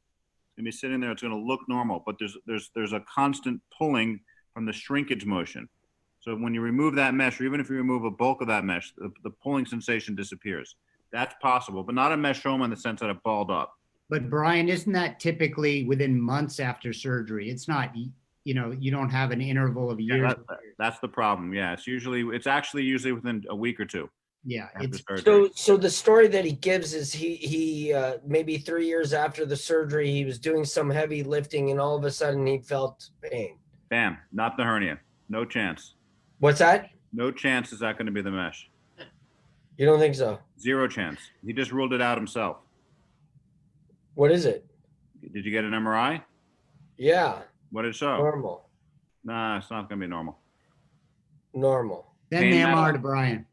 It's going to be sitting there. It's going to look normal, but there's a constant pulling from the shrinkage motion. So when you remove that mesh, or even if you remove a bulk of that mesh, the pulling sensation disappears. That's possible, but not a meshoma in the sense that it balled up. But Brian, isn't that typically within months after surgery? It's not, you know, you don't have an interval of years. Yeah, that's the problem. Yeah, it's actually usually within a week or two. Yeah. So the story that he gives is he maybe 3 years after the surgery, he was doing some heavy lifting and all of a sudden he felt pain. Bam, not the hernia. No chance. What's that? No chance is that going to be the mesh. You don't think so? Zero chance. He just ruled it out himself. What is it? Did you get an MRI? Yeah. What did it show? Normal. Nah, it's not going to be normal. Normal. Send the MR to Brian.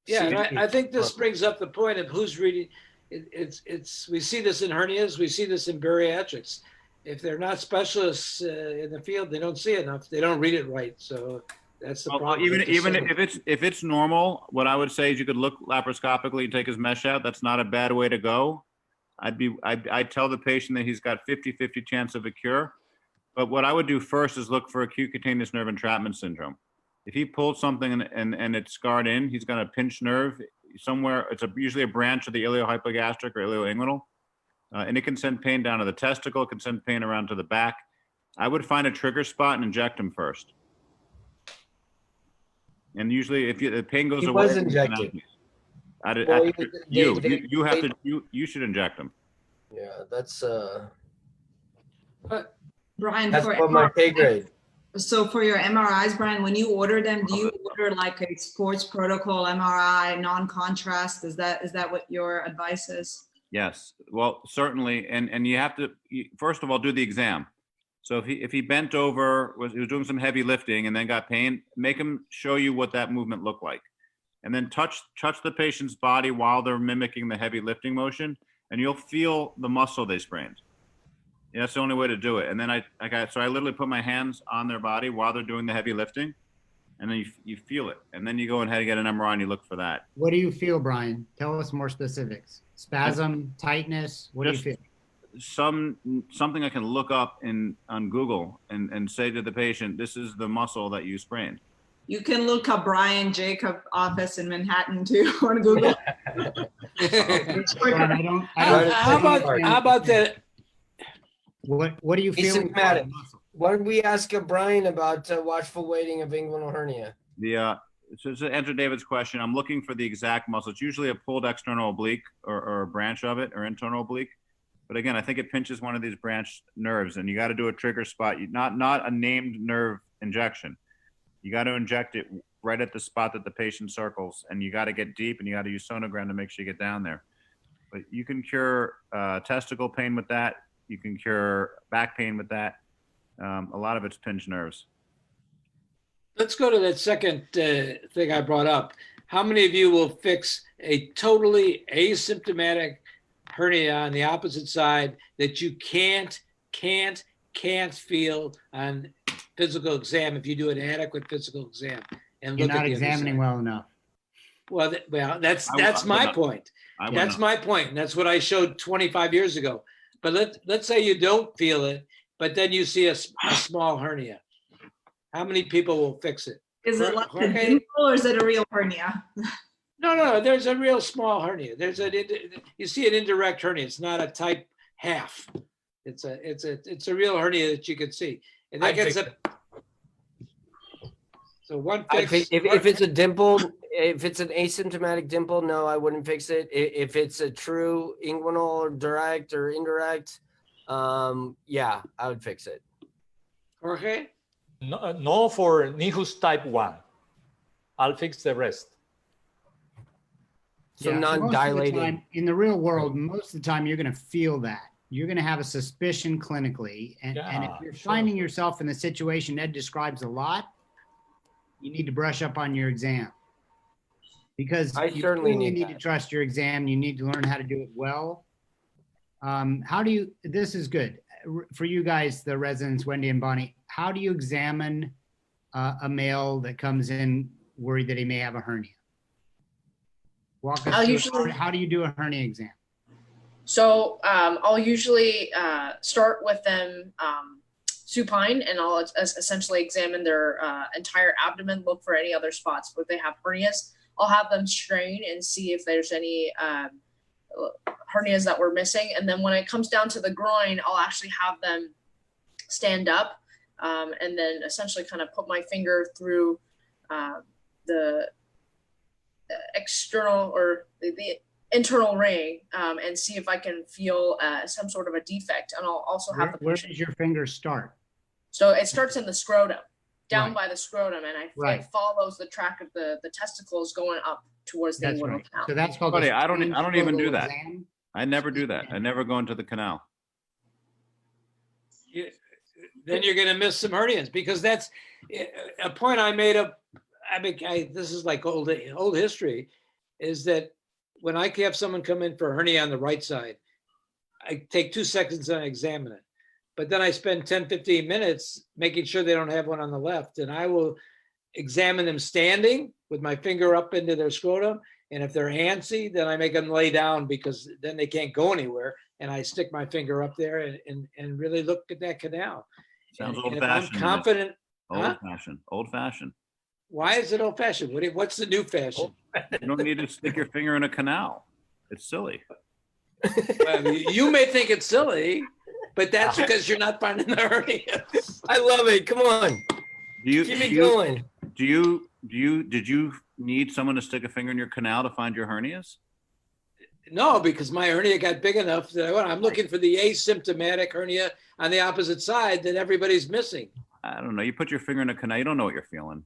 Yeah, and I think this brings up the point of who's reading. We see this in hernias, we see this in bariatrics. If they're not specialists in the field, they don't see it enough. They don't read it right. So that's the problem. Even if it's normal, what I would say is you could look laparoscopically and take his mesh out. That's not a bad way to go. I'd tell the patient that he's got 50-50 chance of a cure. But what I would do first is look for acute cutaneous nerve entrapment syndrome. If he pulled something and it's scarred in, he's got a pinched nerve somewhere. It's usually a branch of the iliohypogastric or ilioinguinal. And it can send pain down to the testicle. It can send pain around to the back. I would find a trigger spot and inject him first. And usually, if the pain goes away, he was injected. You should inject him. Yeah, that's Brian, that's for for my pay grade. So for your MRIs, Brian, when you order them, do you order like a sports protocol MRI, non-contrast? Is that what your advice is? Yes, well, certainly, and you have to first of all do the exam. So if he bent over, he was doing some heavy lifting and then got pain, make him show you what that movement looked like, and then touch the patient's body while they're mimicking the heavy lifting motion, and you'll feel the muscle they sprained. Yeah, that's the only way to do it. And then I literally put my hands on their body while they're doing the heavy lifting, and then you feel it, and then you go ahead and get an MRI and you look for that. What do you feel, Brian? Tell us more specifics. Spasm, tightness. What do you feel? Something I can look up on Google and say to the patient, this is the muscle that you sprained. You can look up Brian Jacob office in Manhattan too on Google. How about that? What do you feel? Why don't we ask Brian about watchful waiting of inguinal hernia? So to answer David's question, I'm looking for the exact muscle. It's usually a pulled external oblique or a branch of it or internal oblique. But again, I think it pinches one of these branch nerves, and you got to do a trigger spot. Not a named nerve injection. You got to inject it right at the spot that the patient circles, and you got to get deep, and you got to use sonogram to make sure you get down there. But you can cure testicle pain with that. You can cure back pain with that. A lot of it's pinched nerves. Let's go to that second thing I brought up. How many of you will fix a totally asymptomatic hernia on the opposite side that you can't feel on physical exam if you do an adequate physical exam and You're look at not the other examining side? well enough. Well, that's I would my not. point. I would That's not. my point, and that's what I showed 25 years ago. But let's say you don't feel it, but then you see a small hernia. How many people will fix it? Is it like a Jorge? dimple or is it a real hernia? No. There's a real small hernia. You see an indirect hernia. It's not a type half. It's a real hernia that you can see, and that I'd gets fix up. So one I fix. think if it's a dimple, if it's an asymptomatic dimple, no, I wouldn't fix it. If it's a true inguinal or direct or indirect, yeah, I would fix it. Jorge? No for Nihus type 1. I'll fix the rest. So Yeah, most of the non-dilated. time, in the real world, most of the time you're going to feel that. You're going to have a suspicion clinically. And if Yeah, you're sure. finding yourself in the situation Ed describes a lot, you need to brush up on your exam. Because I you certainly really need need to that. trust your exam. You need to learn how to do it well. This is good. For you guys, the residents, Wendy and Bonnie, how do you examine a male that comes in worried that he may have a hernia? Walk us I'll through usually- how do you do a hernia exam? So I'll usually start with them supine, and I'll essentially examine their entire abdomen, look for any other spots where they have hernias. I'll have them strain and see if there's any hernias that we're missing. And then when it comes down to the groin, I'll actually have them stand up and then essentially kind of put my finger through the external or the internal ring and see if I can feel some sort of a defect. And I'll also have the Where patient. does your finger start? So it starts in the scrotum, down Right. by the scrotum, and Right. it follows the track of the testicles going up towards the That's inguinal right. canal. So that's called Buddy, a I don't even do scrotal that. exam. I never do that. I never go into the canal. Then you're going to miss some hernias, because that's a point I made up. This is like old history, is that when I have someone come in for a hernia on the right side, I take 2 seconds and I examine it. But then I spend 10, 15 minutes making sure they don't have one on the left. And I will examine them standing with my finger up into their scrotum. And if they're antsy, then I make them lay down, because then they can't go anywhere. And I stick my finger up there and really look at that canal. Sounds And if old I'm fashioned. confident, Huh? Old fashioned. why is it old fashioned? What's the new fashion? You don't need to stick your finger in a canal. It's silly. Well, you may think it's silly, but that's because you're not finding the hernia. I love it. Come on, Do you, keep do it you, going. did you need someone to stick a finger in your canal to find your hernias? No, because my hernia got big enough that I'm looking for the asymptomatic hernia on the opposite side that everybody's missing. I don't know. You put your finger in a canal, you don't know what you're feeling.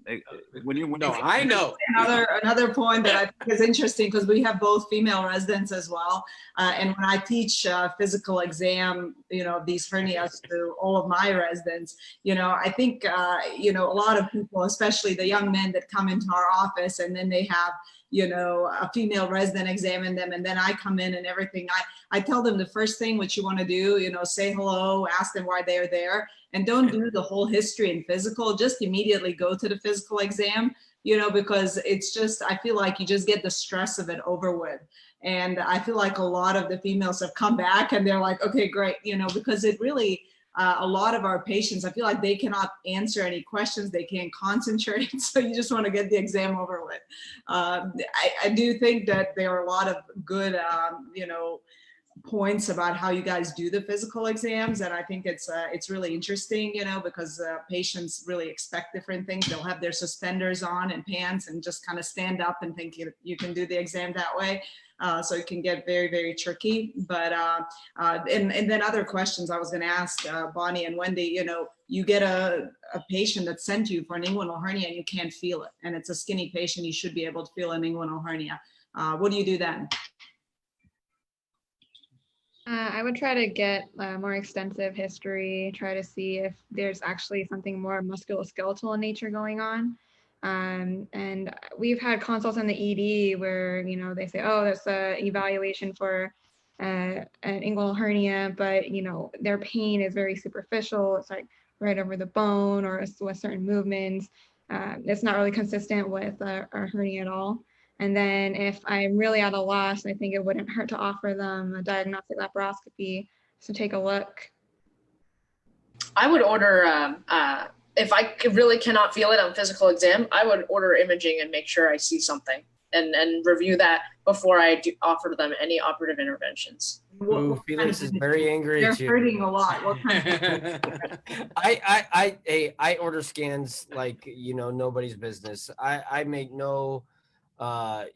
I know. Another point that I think is interesting, because we have both female residents as well. And when I teach physical exam, these hernias to all of my residents, I think, a lot of people, especially the young men that come into our office and then they have, a female resident examine them, and then I come in and everything. I tell them the first thing what you want to do, say hello, ask them why they're there, and don't do the whole history and physical. Just immediately go to the physical exam, because it's just, I feel like you just get the stress of it over with. And I feel like a lot of the females have come back and they're like, okay, great, because it really, a lot of our patients, I feel like they cannot answer any questions, they can't concentrate, so you just want to get the exam over with. I do think that there are a lot of good, points about how you guys do the physical exams, and I think it's really interesting, because patients really expect different things. They'll have their suspenders on and pants and just kind of stand up and think you can do the exam that way. So it can get very, very tricky. But and then other questions I was going to ask Bonnie and Wendy, you get a patient that sent you for an inguinal hernia and you can't feel it, and it's a skinny patient, you should be able to feel an inguinal hernia. What do you do then? I would try to get more extensive history, try to see if there's actually something more musculoskeletal in nature going on. And we've had consults in the ED where, you know, they say, oh, that's a evaluation for an inguinal hernia, but, you know, their pain is very superficial. It's like right over the bone or with certain movements. It's not really consistent with a hernia at all. And then if I'm really at a loss, I think it wouldn't hurt to offer them a diagnostic laparoscopy to take a look. I would order, if I really cannot feel it on physical exam, I would order imaging and make sure I see something and review that before I offer them any operative interventions. Ooh, Felix is very angry They're at you. hurting a lot. What kind of I order scans like, you know, nobody's business. I make no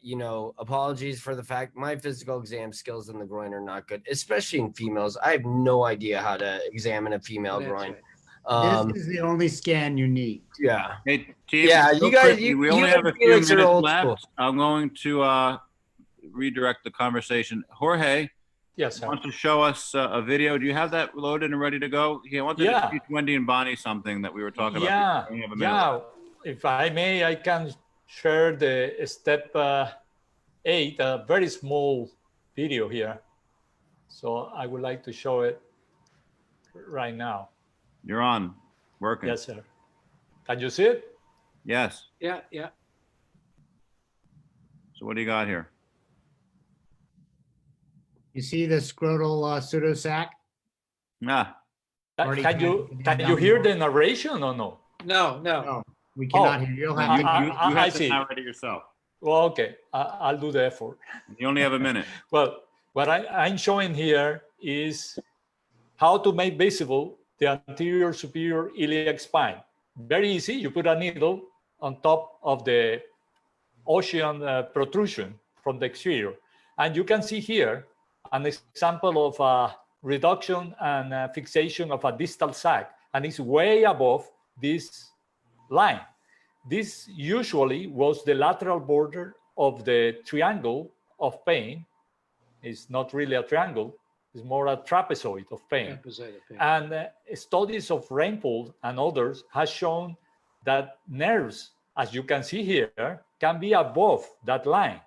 you know, apologies for the fact my physical exam skills in the groin are not good, especially in females. I have no idea how to examine a female That's groin. right. This is the only scan you need. Yeah. Hey, team, Yeah, real you guys- quickly, you- we you only and have a few Felix are minutes old left. school. I'm going to redirect the conversation. Jorge Yes, sir. wants to show us a video. Do you have that loaded and ready to go? He wanted Yeah. to teach Wendy and Bonnie something that we were talking Yeah, about. We only have a minute yeah. left. If I may, I can share the step 8, a very small video here. So I would like to show it right now. You're on. Working. Yes, sir. Can you see it? Yes. Yeah, yeah. So what do you got here? You see the scrotal pseudosac? Ah, Already Can you hear the narration or no? No, no. No, we cannot Oh. hear you. You'll you, have you, to. you I have to see. narrate it yourself. Well, okay, I'll do the effort. You only have a minute. Well, what I'm showing here is how to make visible the anterior superior iliac spine. Very easy. You put a needle on top of the ocean protrusion from the exterior. And you can see here an example of a reduction and fixation of a distal sac, and it's way above this line. This usually was the lateral border of the triangle of pain. It's not really a triangle, it's more a trapezoid of pain. And studies of Reinhold and others has shown that nerves, as you can see here, can be above that line.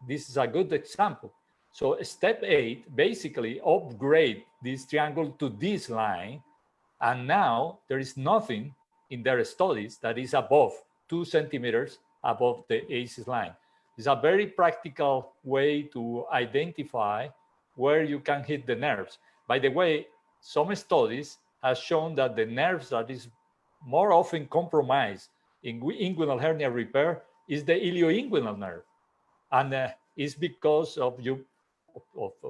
This is a good example. So step 8 basically upgrade this triangle to this line. And now there is nothing in their studies that is above 2 centimeters above the ACES line. It's a very practical way to identify where you can hit the nerves. By the way, some studies have shown that the nerves that is more often compromised in inguinal hernia repair is the ilioinguinal nerve. And it's because of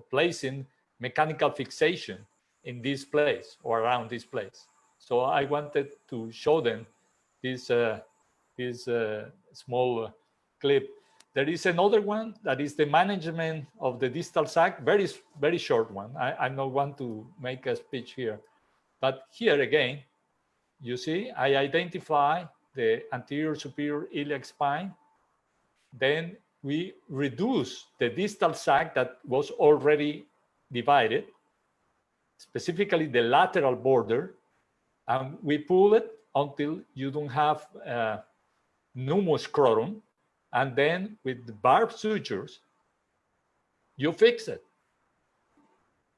placing mechanical fixation in this place or around this place. So I wanted to show them this, small clip. There is another one that is the management of the distal sac, very, very short one. I don't want to make a speech here. But here again, you see, I identify the anterior superior iliac spine. Then we reduce the distal sac that was already divided, specifically the lateral border, and we pull it until you don't have pneumoscrotum, and then with the barbed sutures, you fix it.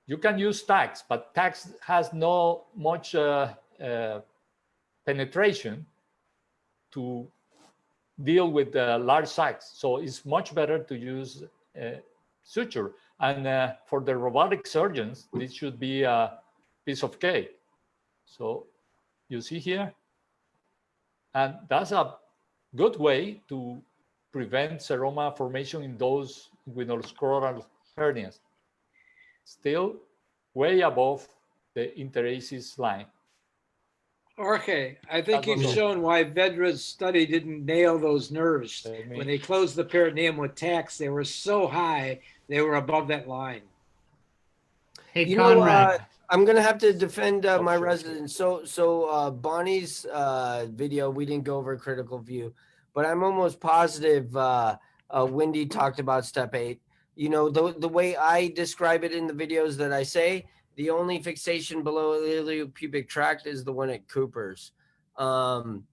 You can use tacks, but tacks has no much penetration to deal with large sacs. So it's much better to use suture. And for the robotic surgeons, this should be a piece of cake. So you see here, and that's a good way to prevent seroma formation in those inguinal hernias. Still way above the interaces line. Jorge, I think That you've was all. shown why Vedra's study didn't nail those nerves. Let me- When they closed the peritoneum with tacks, they were so high, they were above that line. Hey, You know, Conrad. I'm gonna have to defend my sure, residents. So Bonnie's video, we didn't go over critical view, but I'm almost positive Wendy talked about step 8. you know, the way I describe it in the videos that I say, the only fixation below iliopubic tract is the one at Cooper's. I'm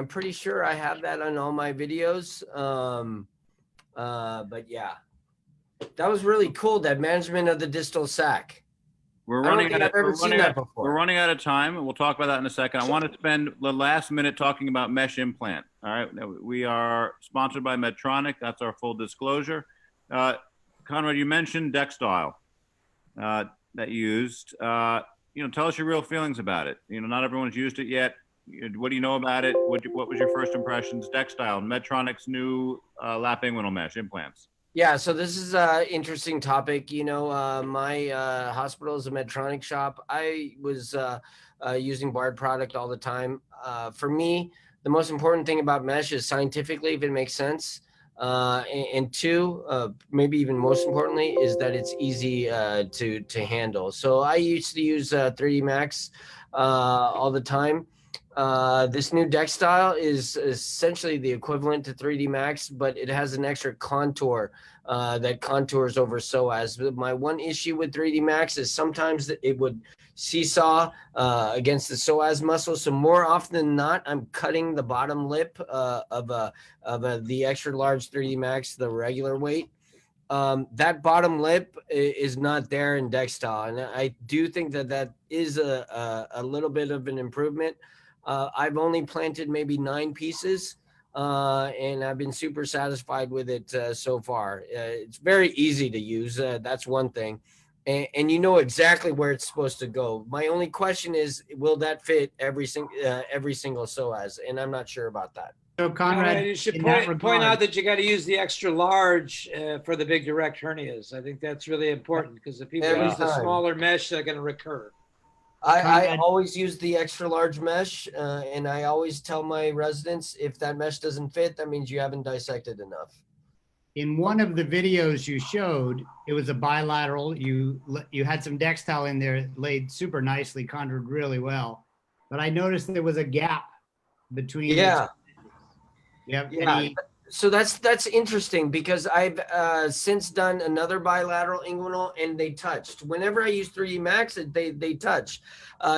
pretty sure I have that on all my videos. But yeah, that was really cool. That management of the distal sac. We're I don't running think out I've ever seen that we're before. running out of time, and we'll talk about that in a second. I want to spend the last minute talking about mesh implant. All right, we are sponsored by Medtronic. That's our full disclosure. Conrad, you mentioned Dextile that you used. You know, tell us your real feelings about it. You know, not everyone's used it yet. What do you know about it? What was your first impressions? Dextile, Medtronic's new lap inguinal mesh implants. Yeah, so this is an interesting topic. You know, my hospital is a Medtronic shop. I was using Bard product all the time. For me, the most important thing about mesh is scientifically, if it makes sense. And two, maybe even most importantly, is that it's easy to handle. So I used to use 3D Max all the time. This new Dextile is essentially the equivalent to 3D Max, but it has an extra contour that contours over psoas. My one issue with 3D Max is sometimes it would seesaw against the psoas muscle. So more often than not, I'm cutting the bottom lip of the extra large 3D Max, the regular weight. That bottom lip is not there in Dextile, and I do think that is a little bit of an improvement. I've only planted maybe 9 pieces, and I've been super satisfied with it so far. It's very easy to use. That's one thing. And you know exactly where it's supposed to go. My only question is, will that fit every single psoas? And I'm not sure about that. So Conrad, you should in that point out regard, that you got to use the extra large for the big direct hernias. I think that's really important because if people Every use the time. smaller mesh, they're going to recur. I Conrad- always use the extra large mesh, and I always tell my residents, if that mesh doesn't fit, that means you haven't dissected enough. in one of the videos you showed, it was a bilateral. You had some Dextile in there, laid super nicely, contoured really well. But I noticed there was a gap between. Yeah. Yep. Yeah. So that's interesting because I've since done another bilateral inguinal and they touched. Whenever I use 3D Max, they touch.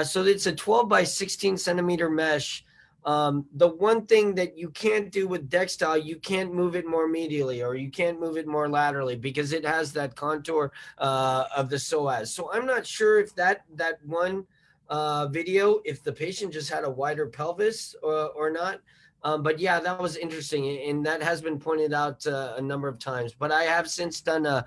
So it's a 12 by 16 centimeter mesh. The one thing that you can't do with Dextile, you can't move it more medially or you can't move it more laterally because it has that contour of the psoas. So I'm not sure if that one video, if the patient just had a wider pelvis or not. But yeah, that was interesting, and that has been pointed out a number of times. But I have since done a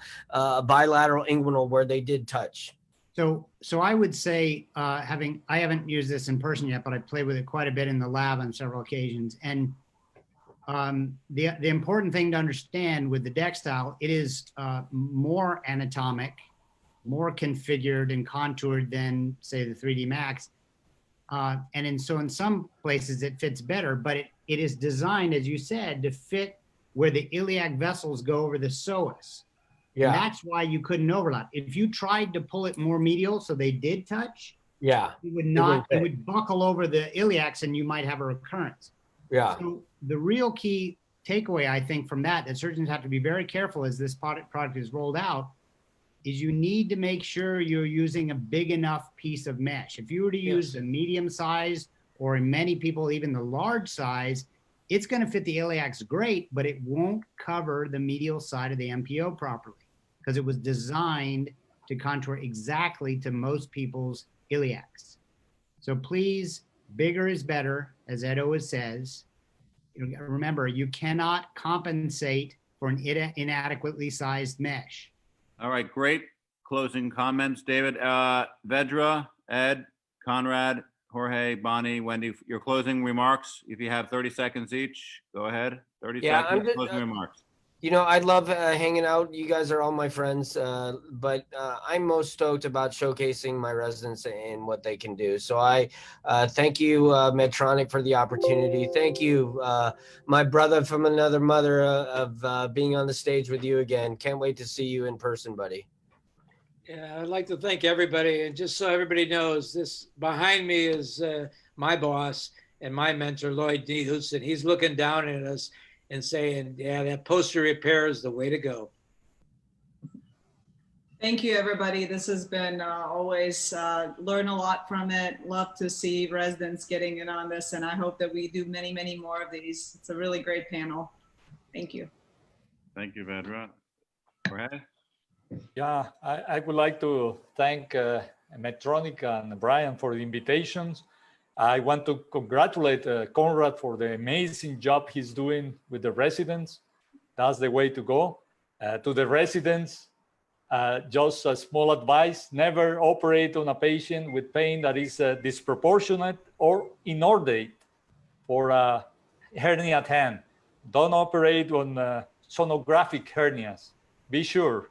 bilateral inguinal where they did touch. So I would say, I haven't used this in person yet, but I played with it quite a bit in the lab on several occasions. And the important thing to understand with the Dextile, it is more anatomic, more configured and contoured than say the 3D Max. So in some places it fits better, but it is designed, as you said, to fit where the iliac vessels go over the psoas. Yeah. And that's why you couldn't overlap. If you tried to pull it more medial, so they did touch, yeah, it would not, it would buckle over the iliacs and you might have a recurrence. Yeah. So the real key takeaway, I think, from that surgeons have to be very careful as this product is rolled out, is you need to make sure you're using a big enough piece of mesh. If you were to use the medium size, or in many people, even the large size, it's gonna fit the iliacs great, but it won't cover the medial side of the MPO properly because it was designed to contour exactly to most people's iliacs. So please, bigger is better, as Ed always says. Remember, you cannot compensate for an inadequately sized mesh. All right, great closing comments, David. Vedra, Ed, Conrad, Jorge, Bonnie, Wendy, your closing remarks. If you have 30 seconds each, go ahead. 30 seconds, closing remarks. You know, I love hanging out. You guys are all my friends, but I'm most stoked about showcasing my residents and what they can do. So I thank you, Medtronic, for the opportunity. Thank you, my brother from another mother, of being on the stage with you again. Can't wait to see you in person, buddy. Yeah, I'd like to thank everybody. And just so everybody knows, this behind me is my boss and my mentor, Lloyd D. Houston. He's looking down at us and saying, yeah, that posterior repair is the way to go. Thank you, everybody. This has been always learn a lot from it. Love to see residents getting in on this, and I hope that we do many, many more of these. It's a really great panel. Thank you. Thank you, Vedra. Jorge? Yeah, I would like to thank Medtronic and Brian for the invitations. I want to congratulate Conrad for the amazing job he's doing with the residents. That's the way to go. To the residents, just a small advice: never operate on a patient with pain that is disproportionate or inordinate for a hernia at hand. Don't operate on sonographic hernias. Be sure.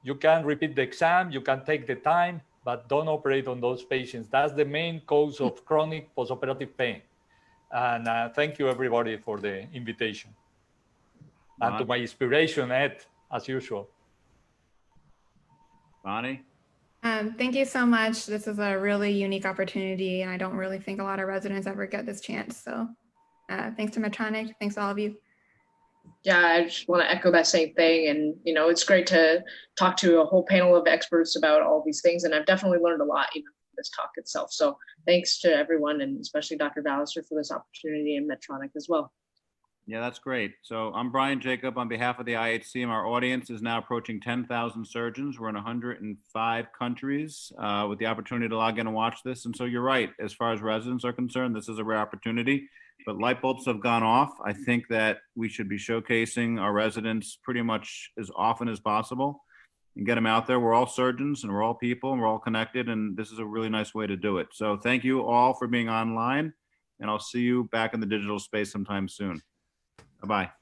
You can repeat the exam, you can take the time, but don't operate on those patients. That's the main cause of chronic postoperative pain. And thank you, everybody, for the invitation. And to my inspiration, Ed, as usual. Bonnie? Thank you so much. This is a really unique opportunity, and I don't really think a lot of residents ever get this chance. So thanks to Medtronic, thanks to all of you. Yeah, I just want to echo that same thing. And, you know, it's great to talk to a whole panel of experts about all these things. And I've definitely learned a lot, even from this talk itself. So thanks to everyone, and especially Dr. Ballister for this opportunity, and Medtronic as well. Yeah, that's great. So I'm Brian Jacob on behalf of the IHC. Our audience is now approaching 10,000 surgeons. We're in 105 countries with the opportunity to log in and watch this. And so you're right, as far as residents are concerned, this is a rare opportunity, but light bulbs have gone off. I think that we should be showcasing our residents pretty much as often as possible and get them out there. We're all surgeons and we're all people and we're all connected, and this is a really nice way to do it. So thank you all for being online, and I'll see you back in the digital space sometime soon. Bye-bye.